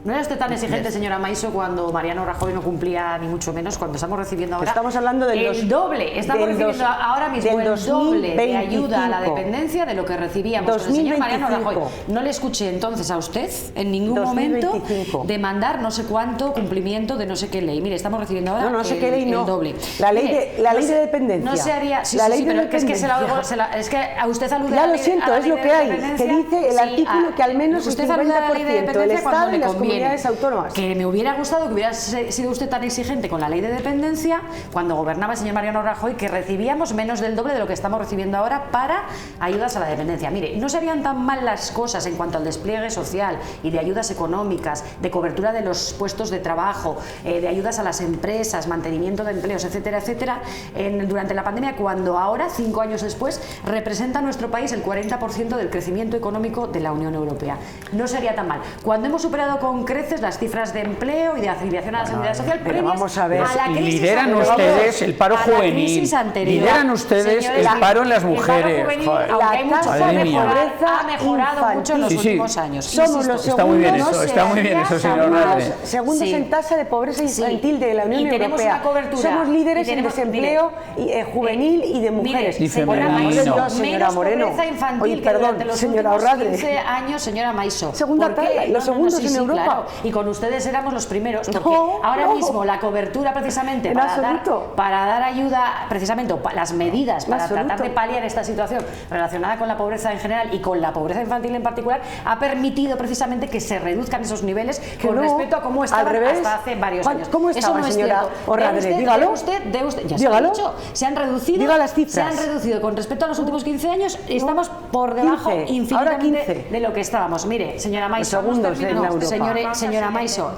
No era usted tan exigente, señora Maiso, cuando Mariano Rajoy no cumplía, ni mucho menos, cuando estamos recibiendo ahora estamos hablando del doble. Estamos recibiendo ahora mismo el doble de ayuda a la dependencia de lo que recibíamos con el señor Mariano Rajoy. No le escuché entonces a usted en ningún momento demandar no sé cuánto cumplimiento de no sé qué ley. Mire, estamos recibiendo ahora el doble. La ley de dependencia. No se haría... pero es que a usted alude a la ley de dependencia. Ya lo siento, es lo que hay, que dice el artículo que al menos el 50% del Estado y las comunidades autónomas. Que me hubiera gustado que hubiera sido usted tan exigente con la ley de dependencia cuando gobernaba el señor Mariano Rajoy, que recibíamos menos del doble de lo que estamos recibiendo ahora para ayudas a la dependencia. Mire, no serían tan mal las cosas en cuanto al despliegue social y de ayudas económicas, de cobertura de los puestos de trabajo, de ayudas a las empresas, mantenimiento de empleos, etcétera, etcétera, durante la pandemia, cuando ahora, 5 años después, representa nuestro país el 40% del crecimiento económico de la Unión Europea. No sería tan mal. Cuando hemos superado con creces las cifras de empleo y de afiliación a la seguridad social previas a la crisis. Lideran ustedes el paro juvenil, lideran ustedes el paro en las mujeres. El paro juvenil, aunque hay mucho ha mejorado mucho en los últimos años. Somos los está muy bien eso, señor Madre. Segundos en tasa de pobreza infantil de la Unión Europea. Tenemos una cobertura. Somos líderes en desempleo juvenil y de mujeres. Señora Moreno. Pobreza infantil durante los últimos 15 años, señora Maiso. Los segundos en Europa. Claro. Y con ustedes éramos los primeros, porque ahora mismo la cobertura precisamente para dar ayuda, precisamente las medidas para tratar de paliar esta situación relacionada con la pobreza en general y con la pobreza infantil en particular, ha permitido precisamente que se reduzcan esos niveles con respecto a cómo estaban hasta hace varios años. ¿Cómo estaba, eso no señora Orradre? Dígalo. Ya se lo he dicho. Se han reducido. Diga las cifras. Se han reducido con respecto a los últimos 15 años y estamos por debajo infinitamente de lo que estábamos. Mire, señora Maiso, segundos en Europa. Señora Maiso,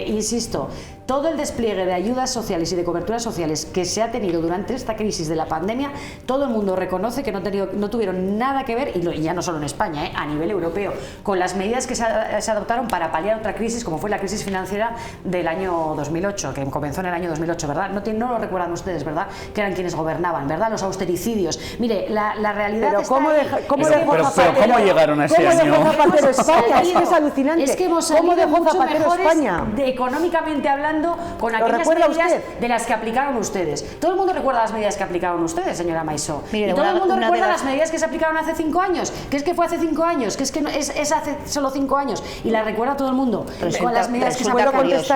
insisto, todo el despliegue de ayudas sociales y de coberturas sociales que se ha tenido durante esta crisis de la pandemia, todo el mundo reconoce que no tuvieron nada que ver, y ya no solo en España, a nivel europeo, con las medidas que se adoptaron para paliar otra crisis, como fue la crisis financiera del año 2008, que comenzó en el año 2008, ¿verdad? No lo recuerdan ustedes, ¿verdad? Que eran quienes gobernaban, ¿verdad? Los austericidios. Mire, la realidad pero está ¿cómo ahí. ¿Cómo llegaron a ese año? ¿Cómo dejó Zapatero España? Es que es alucinante. Es que hemos ¿Cómo salido dejó mucho Zapatero mejores España? Económicamente hablando, con aquellas medidas de las que aplicaron ustedes. Todo el mundo recuerda las medidas que aplicaron ustedes, señora Maisó. Mire, y todo el mundo recuerda de las medidas que se aplicaron hace 5 años. Que es que fue hace 5 años, que es que es hace solo 5 años. Y la recuerda todo el mundo. Con las medidas que se aplicaron.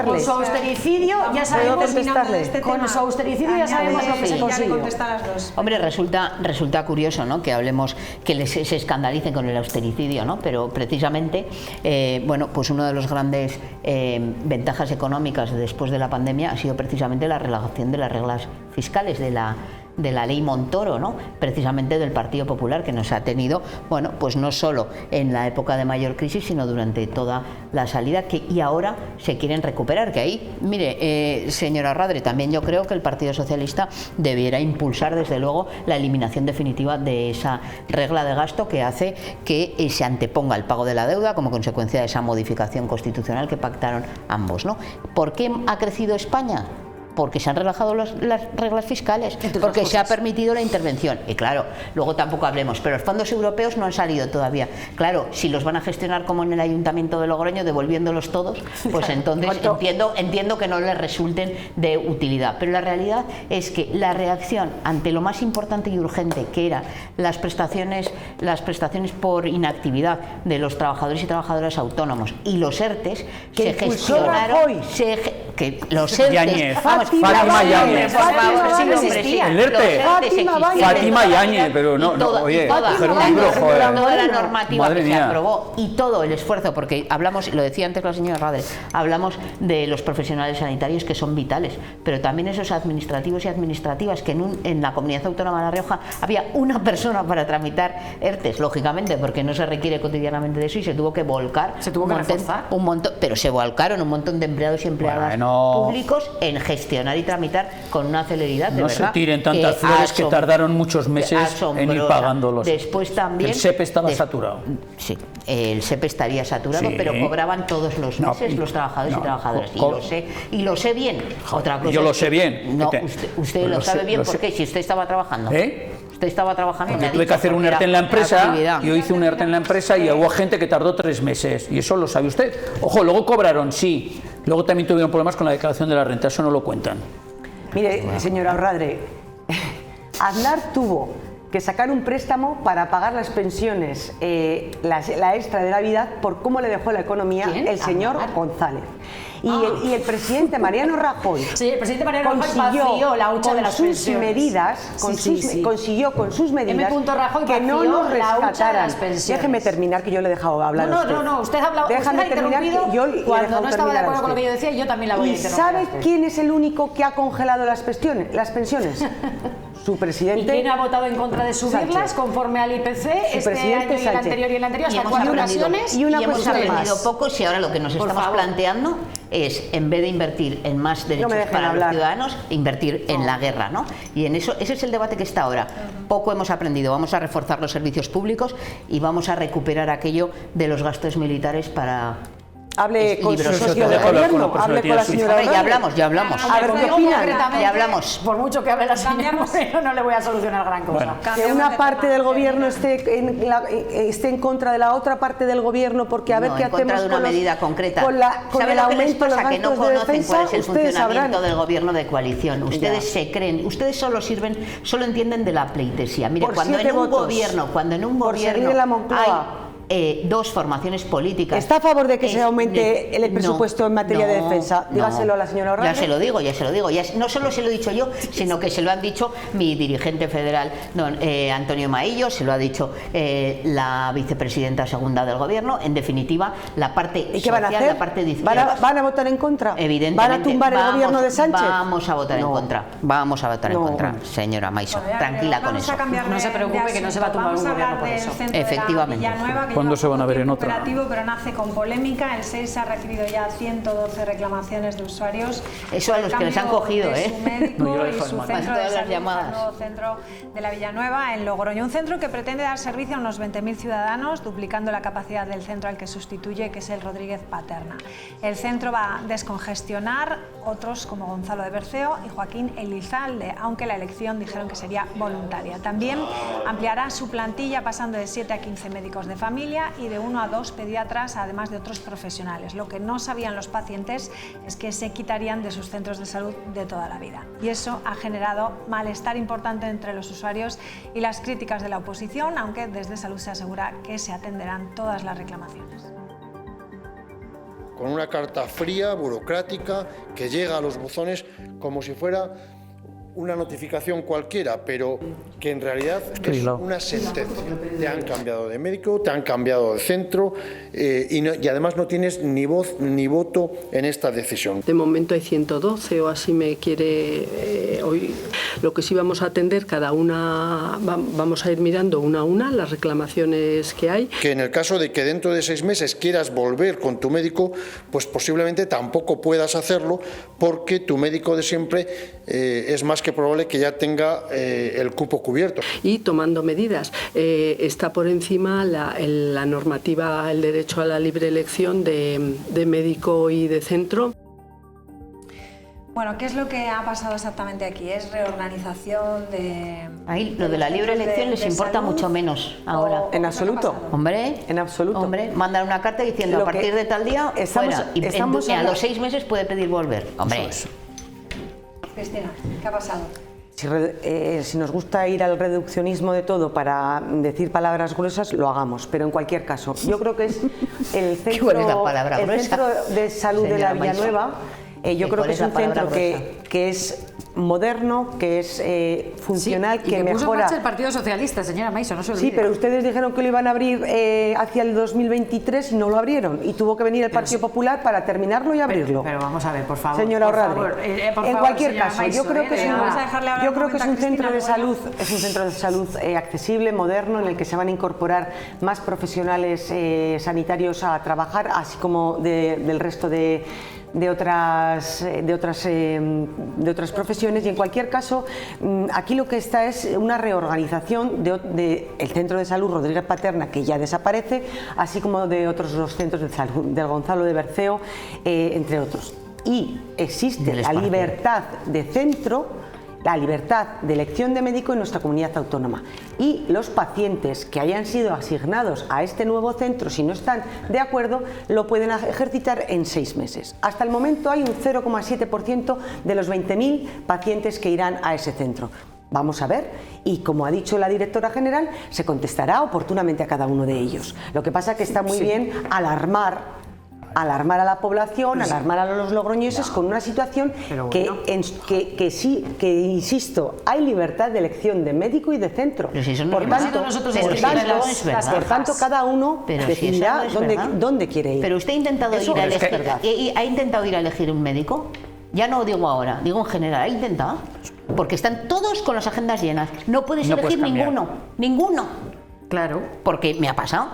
Con su austericidio, ya sabemos. Con su austericidio ya sabemos lo que se consiguió. Hombre, resulta curioso, ¿no?, que hablemos, que se escandalicen con el austericidio, ¿no? Pero precisamente, bueno, pues uno de los grandes ventajas económicas después de la pandemia ha sido precisamente la relajación de las reglas fiscales de la ley Montoro, ¿no?, precisamente del Partido Popular, que nos ha tenido, bueno, pues no solo en la época de mayor crisis, sino durante toda la salida, y ahora se quieren recuperar. Que ahí, mire, señora Radre, también yo creo que el Partido Socialista debiera impulsar, desde luego, la eliminación definitiva de esa regla de gasto que hace que se anteponga el pago de la deuda como consecuencia de esa modificación constitucional que pactaron ambos, ¿no? ¿Por qué ha crecido España? Porque se han relajado las reglas fiscales, porque se ha permitido la intervención. Y claro, luego tampoco hablemos, pero los fondos europeos no han salido todavía. Claro, si los van a gestionar como en el Ayuntamiento de Logroño, devolviéndolos todos, pues entonces entiendo que no les resulten de utilidad. Pero la realidad es que la reacción ante lo más importante y urgente, que eran las prestaciones por inactividad de los trabajadores y trabajadoras autónomos y los ERTES, se gestionaron... los ERTES... Fátima Yáñez. El ERTE. Fátima Yáñez, pero no, oye, coger un libro, joder. Toda la normativa que se aprobó y todo el esfuerzo, porque hablamos, lo decía antes la señora Radre, hablamos de los profesionales sanitarios, que son vitales, pero también esos administrativos y administrativas, que en la Comunidad Autónoma de La Rioja había una persona para tramitar ERTES, lógicamente, porque no se requiere cotidianamente de eso, y se tuvo que volcar, un montón, pero se volcaron un montón de empleados y empleadas públicos en gestionar y tramitar con una celeridad de verdad. No se tiren tantas flores, que tardaron muchos meses en ir pagándolos. Después también... El SEPE estaba saturado. Sí, el SEPE estaría saturado, pero cobraban todos los meses los trabajadores y trabajadoras. Y lo sé bien. Otra cosa, yo lo sé bien. No, usted lo sabe bien, ¿por qué? Si usted estaba trabajando. Usted estaba trabajando. Yo tuve que hacer un ERTE en la empresa, yo hice un ERTE en la empresa y hubo gente que tardó 3 meses, y eso lo sabe usted. Ojo, luego cobraron, sí, luego también tuvieron problemas con la declaración de la renta, eso no lo cuentan. Mire, señora Radre, Aznar tuvo que sacar un préstamo para pagar las pensiones, la extra de Navidad, por cómo le dejó la economía el señor González. Y el presidente Mariano Rajoy, el presidente Mariano Rajoy vació la hucha de las pensiones. Consiguió con sus medidas que no nos rescataran. Déjeme terminar, que yo le he dejado hablar a usted. No, usted ha hablado. Déjame terminar, que yo le he cuando dejado no estaba de acuerdo terminar con lo que yo decía, yo también la voy a interrumpir. ¿Y sabe quién es el único que ha congelado las pensiones? Su presidente. ¿Y quién ha votado en contra de subirlas conforme al IPC este año y el anterior y el anterior, hasta 4 ocasiones? Y hemos aprendido pocos, y ahora lo que nos estamos planteando es, en vez de invertir en más derechos para los ciudadanos, invertir en la guerra, ¿no? Y en eso, ese es el debate que está ahora. Poco hemos aprendido. Vamos a reforzar los servicios públicos y vamos a recuperar aquello de los gastos militares para... Hable con su socio de gobierno, hable con la señora Radre. Ya hablamos. A ver, ¿qué opinan? Ya hablamos. Por mucho que hable la señora Moreno, no le voy a solucionar gran cosa. Que una parte del gobierno esté en contra de la otra parte del gobierno, porque a ver qué hacemos con una medida concreta. Con el aumento de los gastos de defensa. Que no conocen cuál es el funcionamiento del gobierno de coalición. Ustedes se creen, ustedes solo entienden de la pleitesía. Mire, cuando en un gobierno hay 2 formaciones políticas. ¿Está a favor de que se aumente el presupuesto en materia de defensa? Dígaselo a la señora Radre. Ya se lo digo. No solo se lo he dicho yo, sino que se lo han dicho mi dirigente federal, Antonio Maillo, se lo ha dicho la vicepresidenta segunda del gobierno. En definitiva, la parte social, ¿qué van a hacer? La parte de izquierdas. ¿Van a votar en contra? Evidentemente. ¿Van a tumbar el gobierno de Sánchez? Vamos a votar en contra. Vamos a votar en contra, señora Maisó. Tranquila con eso. No se preocupe, que no se va a tumbar un gobierno por eso. Efectivamente. ¿Cuándo se van a ver en otra? Operativo, pero nace con polémica. El SEIS ha recibido ya 112 reclamaciones de usuarios. Eso a los que les han cogido, ¿eh? Su médico No, y su centro de todas las salud, llamadas. el nuevo centro de la Villanueva en Logroño. Un centro que pretende dar servicio a unos 20.000 ciudadanos, duplicando la capacidad del centro al que sustituye, que es el Rodríguez Paterna. El centro va a descongestionar otros como Gonzalo de Berceo y Joaquín Elizalde, aunque la elección dijeron que sería voluntaria. También ampliará su plantilla pasando de 7 a 15 médicos de familia y de 1 a 2 pediatras, además de otros profesionales. Lo que no sabían los pacientes es que se quitarían de sus centros de salud de toda la vida. Y eso ha generado malestar importante entre los usuarios y las críticas de la oposición, aunque desde Salud se asegura que se atenderán todas las reclamaciones. Con una carta fría, burocrática, que llega a los buzones como si fuera una notificación cualquiera, pero que en realidad es una sentencia. Te han cambiado de médico, te han cambiado de centro y además no tienes ni voz ni voto en esta decisión. De momento hay 112 o así me quiere hoy. Lo que sí vamos a atender cada una, vamos a ir mirando una a una las reclamaciones que hay. Que en el caso de que dentro de 6 meses quieras volver con tu médico, pues posiblemente tampoco puedas hacerlo porque tu médico de siempre es más que probable que ya tenga el cupo cubierto. Y tomando medidas. Está por encima la normativa, el derecho a la libre elección de médico y de centro. Bueno, ¿qué es lo que ha pasado exactamente aquí? ¿Es reorganización de...? Ahí, lo de la libre elección les importa mucho menos ahora. En absoluto. Hombre, en absoluto. Hombre, mandan una carta diciendo a partir de tal día, fuera. Y a los 6 meses puede pedir volver. Hombre. Cristina, ¿qué ha pasado? Si nos gusta ir al reduccionismo de todo para decir palabras gruesas, lo hagamos, pero en cualquier caso, yo creo que es el centro, el centro de salud de la Villanueva. Yo creo que es un centro que es moderno, que es funcional, sí, que puso en mejora. marcha el Partido Socialista, señora Maiso, no se olvide. Sí, pero ustedes dijeron que lo iban a abrir hacia el 2023 y no lo abrieron. Y tuvo que venir el Partido Popular para terminarlo y abrirlo. Pero vamos a ver, por favor. Señora Orradre. En cualquier caso, Maiso, yo creo que es un centro de salud, accesible, moderno, en el que se van a incorporar más profesionales sanitarios a trabajar, así como del resto de otras profesiones. Y en cualquier caso, aquí lo que está es una reorganización del centro de salud Rodríguez Paterna, que ya desaparece, así como de otros 2 centros de salud, del Gonzalo de Berceo, entre otros. Y existe la libertad de centro, la libertad de elección de médico en nuestra comunidad autónoma, y los pacientes que hayan sido asignados a este nuevo centro, si no están de acuerdo, lo pueden ejercitar en 6 meses. Hasta el momento hay un 0,7% de los 20.000 pacientes que irán a ese centro. Vamos a ver, y como ha dicho la directora general, se contestará oportunamente a cada uno de ellos. Lo que pasa es que está muy bien alarmar a la población, alarmar a los logroñeses con una situación que insisto, hay libertad de elección de médico y de centro. Por tanto, cada uno decidirá dónde quiere ir. Pero usted ha intentado ir a elegir un médico. Ya no digo ahora, digo en general, ¿ha intentado? Porque están todos con las agendas llenas. No puedes elegir ninguno. Claro. Porque me ha pasado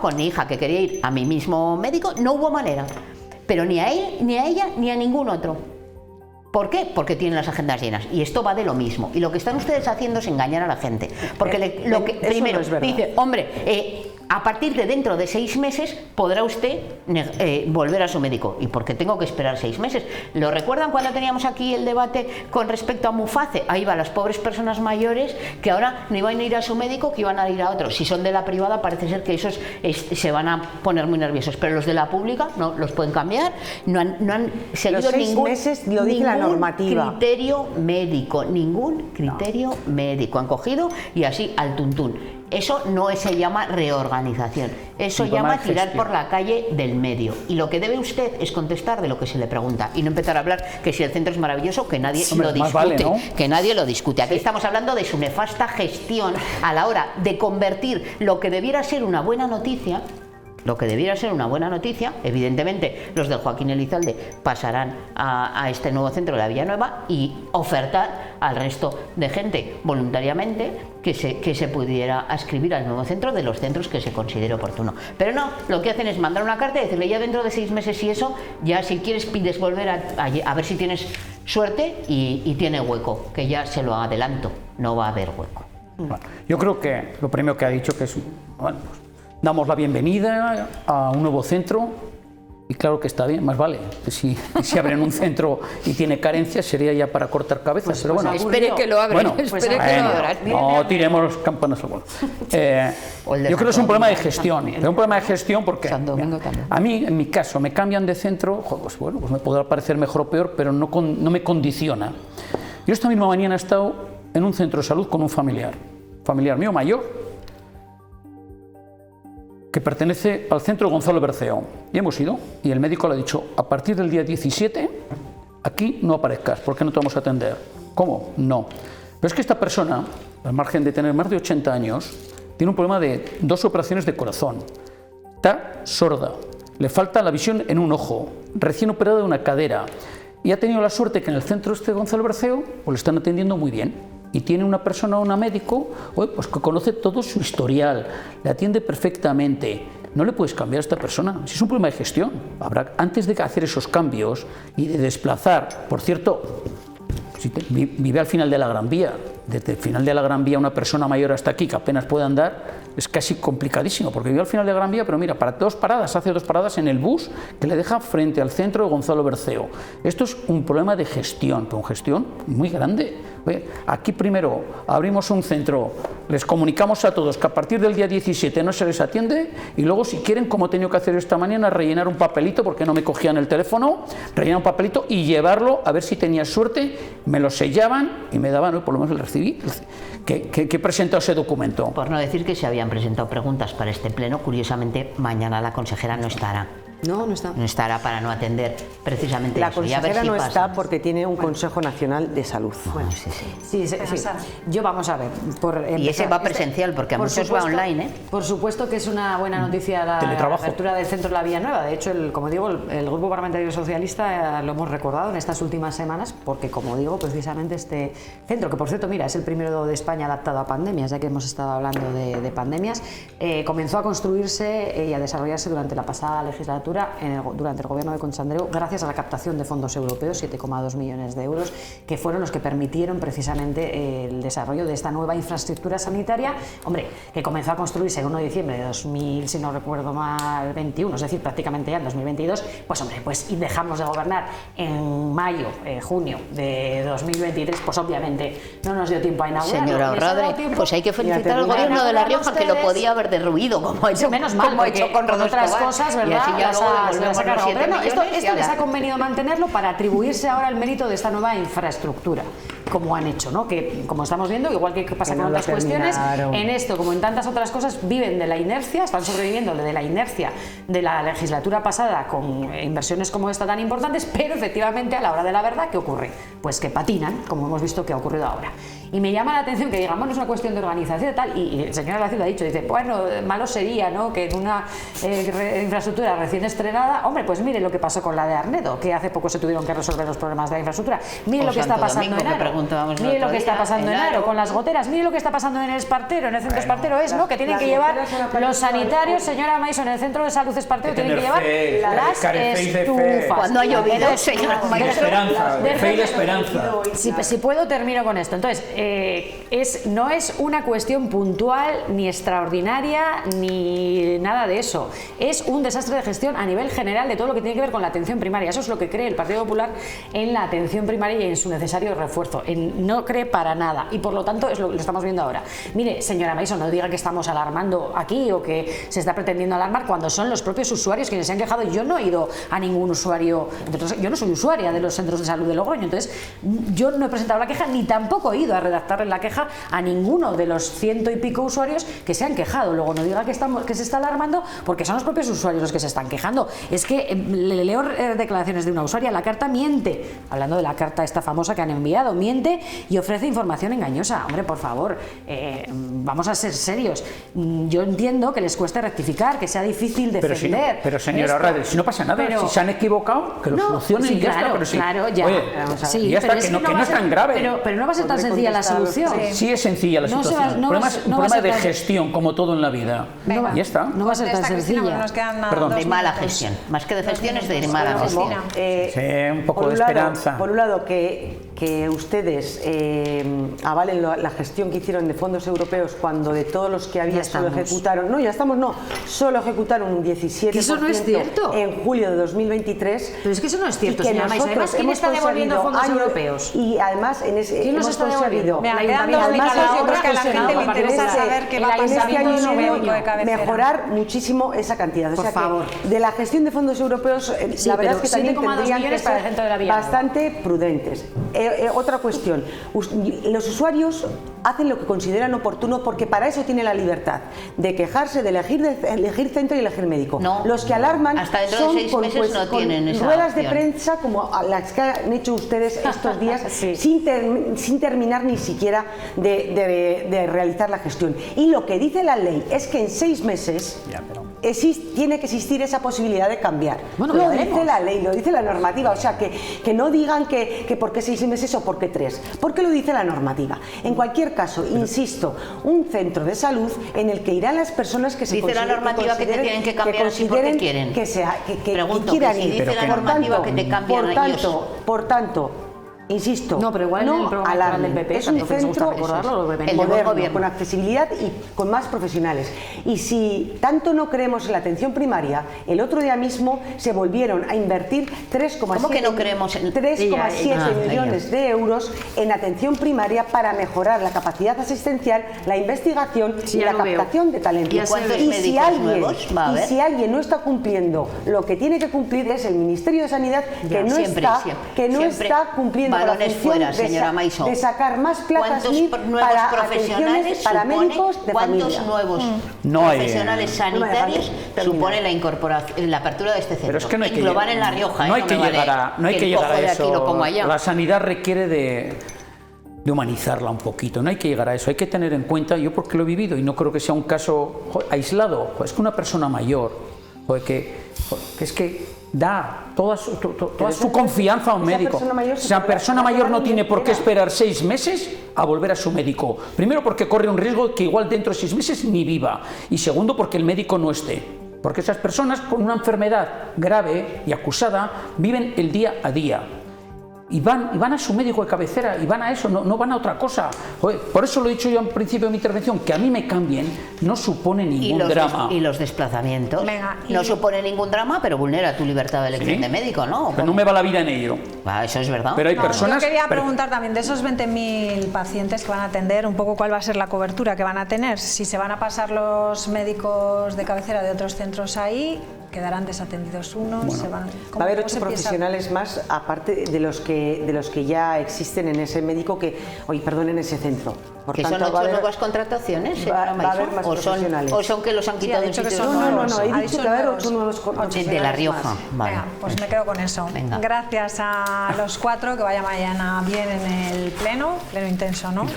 con mi hija que quería ir a mi mismo médico, no hubo manera. Pero ni a él, ni a ella, ni a ningún otro. ¿Por qué? Porque tienen las agendas llenas. Y esto va de lo mismo. Y lo que están ustedes haciendo es engañar a la gente. Porque primero dice, hombre, a partir de dentro de 6 meses podrá usted volver a su médico. ¿Y por qué tengo que esperar 6 meses? ¿Lo recuerdan cuando teníamos aquí el debate con respecto a Muface? Ahí va las pobres personas mayores que ahora no iban a ir a su médico, que iban a ir a otro. Si son de la privada parece ser que esos se van a poner muy nerviosos, pero los de la pública no los pueden cambiar. No han seguido ningún criterio médico, ningún criterio médico. Han cogido y así al tuntún. Eso no se llama reorganización, eso llama tirar por la calle del medio. Y lo que debe usted es contestar de lo que se le pregunta y no empezar a hablar que si el centro es maravilloso, que nadie lo discute, vale, ¿no? Que nadie lo discute. Aquí estamos hablando de su nefasta gestión a la hora de convertir lo que debiera ser una buena noticia. Evidentemente los del Joaquín Elizalde pasarán a este nuevo centro de la Villanueva y ofertar al resto de gente voluntariamente que se pudiera adscribir al nuevo centro de los centros que se considere oportuno. Pero no, lo que hacen es mandar una carta y decirle ya dentro de 6 meses y eso, ya si quieres pides volver a ver si tienes suerte y tiene hueco, que ya se lo adelanto, no va a haber hueco. Bueno, yo creo que lo primero que ha dicho que es, bueno, pues, damos la bienvenida a un nuevo centro y claro que está bien, más vale. Si abren un centro y tiene carencias sería ya para cortar cabezas, pero bueno. Espere que lo abran, bueno, espere que lo abran. No tiremos campanas al vuelo. Yo creo que es un problema de gestión. Es un problema de gestión porque a mí, en mi caso, me cambian de centro, pues bueno, pues me podrá parecer mejor o peor, pero no me condiciona. Yo esta misma mañana he estado en un centro de salud con un familiar mío mayor, que pertenece al centro Gonzalo Berceo. Y hemos ido, y el médico le ha dicho, a partir del día 17, aquí no aparezcas, porque no te vamos a atender. ¿Cómo? No. Pero es que esta persona, al margen de tener más de 80 años, tiene un problema de 2 operaciones de corazón. Está sorda, le falta la visión en un ojo, recién operada de una cadera, y ha tenido la suerte que en el centro este Gonzalo Berceo pues le están atendiendo muy bien. Y tiene una persona, una médico, pues que conoce todo su historial, le atiende perfectamente. No le puedes cambiar a esta persona, si es un problema de gestión. Antes de hacer esos cambios y de desplazar, por cierto, si vive al final de la Gran Vía, desde el final de la Gran Vía una persona mayor hasta aquí que apenas puede andar, es casi complicadísimo, porque vive al final de la Gran Vía, pero mira, hace 2 paradas en el bus que le deja frente al centro de Gonzalo Berceo. Esto es un problema de gestión, pero una gestión muy grande. Oye, aquí primero abrimos un centro, les comunicamos a todos que a partir del día 17 no se les atiende y luego si quieren, como he tenido que hacer esta mañana, rellenar un papelito porque no me cogían el teléfono, rellenar un papelito y llevarlo a ver si tenía suerte, me lo sellaban y me daban, por lo menos el recibí, que he presentado ese documento. Por no decir que se habían presentado preguntas para este pleno, curiosamente mañana la consejera no estará. No está. No estará para no atender precisamente la eso. consejera no está porque tiene un Consejo Nacional de Salud. Bueno, sí. Yo vamos a ver. Y ese va presencial porque a muchos va online. Por supuesto que es una buena noticia la apertura del centro de la Vía Nueva. De hecho, como digo, el Grupo Parlamentario Socialista lo hemos recordado en estas últimas semanas porque, como digo, precisamente este centro, que por cierto, mira, es el primero de España adaptado a pandemias, ya que hemos estado hablando de pandemias, comenzó a construirse y a desarrollarse durante la pasada legislatura durante el gobierno de Concha Andreu, gracias a la captación de fondos europeos, 7,2 millones de euros, que fueron los que permitieron precisamente el desarrollo de esta nueva infraestructura sanitaria, hombre, que comenzó a construirse el 1 de diciembre de 2000, si no recuerdo mal, 21, es decir, prácticamente ya en 2022, pues hombre, pues y dejamos de gobernar en mayo, junio de 2023, pues obviamente no nos dio tiempo a inaugurar. Señora Orradre, pues hay que felicitar al gobierno de La Rioja que lo podía haber derruido, como ha hecho, menos mal, como ha hecho con otras cosas, ¿verdad? Esto les ha convenido mantenerlo para atribuirse ahora el mérito de esta nueva infraestructura, como han hecho, ¿no? Que como estamos viendo, igual que pasa con otras cuestiones, en esto, como en tantas otras cosas, viven de la inercia, están sobreviviendo de la inercia de la legislatura pasada con inversiones como esta tan importantes, pero efectivamente a la hora de la verdad, ¿qué ocurre? Pues que patinan, como hemos visto que ha ocurrido ahora. Y me llama la atención que digan, bueno, es una cuestión de organización y tal, y el señor Alacid lo ha dicho, dice, bueno, malo sería, ¿no?, que en una infraestructura recién estrenada, hombre, pues mire lo que pasó con la de Arnedo, que hace poco se tuvieron que resolver los problemas de la infraestructura, mire lo que está pasando en Aro, mire lo que está pasando en Aro con las goteras, mire lo que está pasando en el Espartero, en el centro Espartero es, ¿no?, que tienen que llevar los sanitarios, señora Maison, en el centro de salud Espartero tienen que llevar las estufas. Cuando ha llovido, señora Maison. De fe y de esperanza. Si puedo, termino con esto. Entonces, no es una cuestión puntual, ni extraordinaria, ni nada de eso. Es un desastre de gestión a nivel general de todo lo que tiene que ver con la atención primaria. Eso es lo que cree el Partido Popular en la atención primaria y en su necesario refuerzo. No cree para nada y por lo tanto es lo que estamos viendo ahora. Mire, señora Maison, no diga que estamos alarmando aquí o que se está pretendiendo alarmar cuando son los propios usuarios quienes se han quejado. Yo no he ido a ningún usuario, yo no soy usuaria de los centros de salud de Logroño, entonces yo no he presentado la queja ni tampoco he ido a redactarle la queja a ninguno de los 100 y pico usuarios que se han quejado. Luego no diga que se está alarmando porque son los propios usuarios los que se están quejando. Es que le leo declaraciones de una usuaria, la carta miente, hablando de la carta esta famosa que han enviado, miente miente y ofrece información engañosa. Hombre, por favor, vamos a ser serios. Yo entiendo que les cueste rectificar, que sea difícil defender. Pero señora Orrade, si no pasa nada, si se han equivocado, que lo solucionen y ya está. Pero claro, ya. Oye, sí, ya está, que no es tan grave. Pero no va a ser tan sencilla la solución. Sí es sencilla la situación. El problema es un problema de gestión, como todo en la vida. Ya está. No va a ser tan sencilla. De mala gestión. Más que de gestión es de mala gestión. Un poco de esperanza. Por un lado, que ustedes avalen la gestión que hicieron de fondos europeos cuando de todos los que había solo ejecutaron, solo ejecutaron un 17% eso no es cierto. En julio de 2023. Pero es que eso no es cierto, señora Maiso. Además, ¿quién está devolviendo fondos europeos? Y además, ¿quién nos está devolviendo? Yo creo que a la gente le interesa saber que va a pasar en este año mejorar muchísimo esa cantidad. O sea que de la gestión de fondos europeos, la verdad es que también tendrían que ser bastante prudentes. Otra cuestión, los usuarios hacen lo que consideran oportuno porque para eso tienen la libertad de quejarse, de elegir centro y elegir médico. Los que alarman hasta dentro son de 6 meses no tienen esa ruedas opción. de prensa como las que han hecho ustedes estos días sin terminar ni siquiera de realizar la gestión. Y lo que dice la ley es que en 6 meses tiene que existir esa posibilidad de cambiar. Lo dice la ley, lo dice la normativa, o sea que no digan que por qué 6 meses o por qué 3, porque lo dice la normativa. En cualquier caso, insisto, un centro de salud en el que irán las personas que se dice la normativa que te tienen que cambiar así porque quieren. Que quieran ir. Dice la normativa que te cambian por tanto, insisto, no, pero igual en el programa del PP es un centro moderno, con accesibilidad y con más profesionales. Y si tanto no creemos en la atención primaria, el otro día mismo se volvieron a invertir 3,7 millones de euros en atención primaria para mejorar la capacidad asistencial, la investigación y la captación de talento. ¿Cuántos médicos nuevos va a haber? Y si alguien no está cumpliendo lo que tiene que cumplir es el Ministerio de Sanidad, que no está cumpliendo balones fuera, señora Maiso. De sacar más plazas para profesionales para médicos de ¿cuántos familia? nuevos profesionales sanitarios supone la incorporación, la apertura de este centro? Pero es que no hay que englobar en La Rioja, no hay que llegar a eso. La sanidad requiere de humanizarla un poquito, no hay que llegar a eso, hay que tener en cuenta, yo porque lo he vivido y no creo que sea un caso aislado, es que una persona mayor, que es que da toda su confianza a un médico. Esa persona mayor no tiene por qué esperar 6 meses a volver a su médico. Primero porque corre un riesgo que igual dentro de 6 meses ni viva. Y segundo porque el médico no esté. Porque esas personas con una enfermedad grave y acusada viven el día a día. Y van a su médico de cabecera y van a eso, no van a otra cosa. Joder, por eso lo he dicho yo al principio de mi intervención, que a mí me cambien no supone ningún drama. Y los desplazamientos no supone ningún drama, pero vulnera tu libertad de elección de médico, ¿no? Pero no me va la vida en ello. Eso es verdad. Pero hay personas... Yo quería preguntar también de esos 20.000 pacientes que van a atender, un poco cuál va a ser la cobertura que van a tener, si se van a pasar los médicos de cabecera de otros centros ahí, quedarán desatendidos unos, va a haber 8 profesionales más aparte de los que ya existen en ese médico en ese centro. Por tanto, son 8 nuevas contrataciones, señora Maiso, va a haber más profesionales. ¿O son que los han quitado en sitios? No, he dicho que va a haber 8 nuevos profesionales de La Rioja. Más. Vale. Venga, pues me quedo con eso. Venga. Gracias a los 4, que vaya mañana bien en el pleno intenso, ¿no?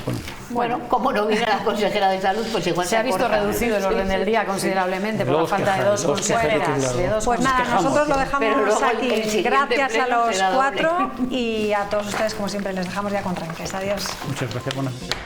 Bueno, como no viene la consejera de salud, pues igual se ha visto reducido el orden del día considerablemente por la falta de 2 consejeras. Pues nada, nosotros lo dejamos aquí. Gracias a los 4 y a todos ustedes, como siempre, les dejamos ya con tranquilidad. Adiós. Muchas gracias, buenas noches.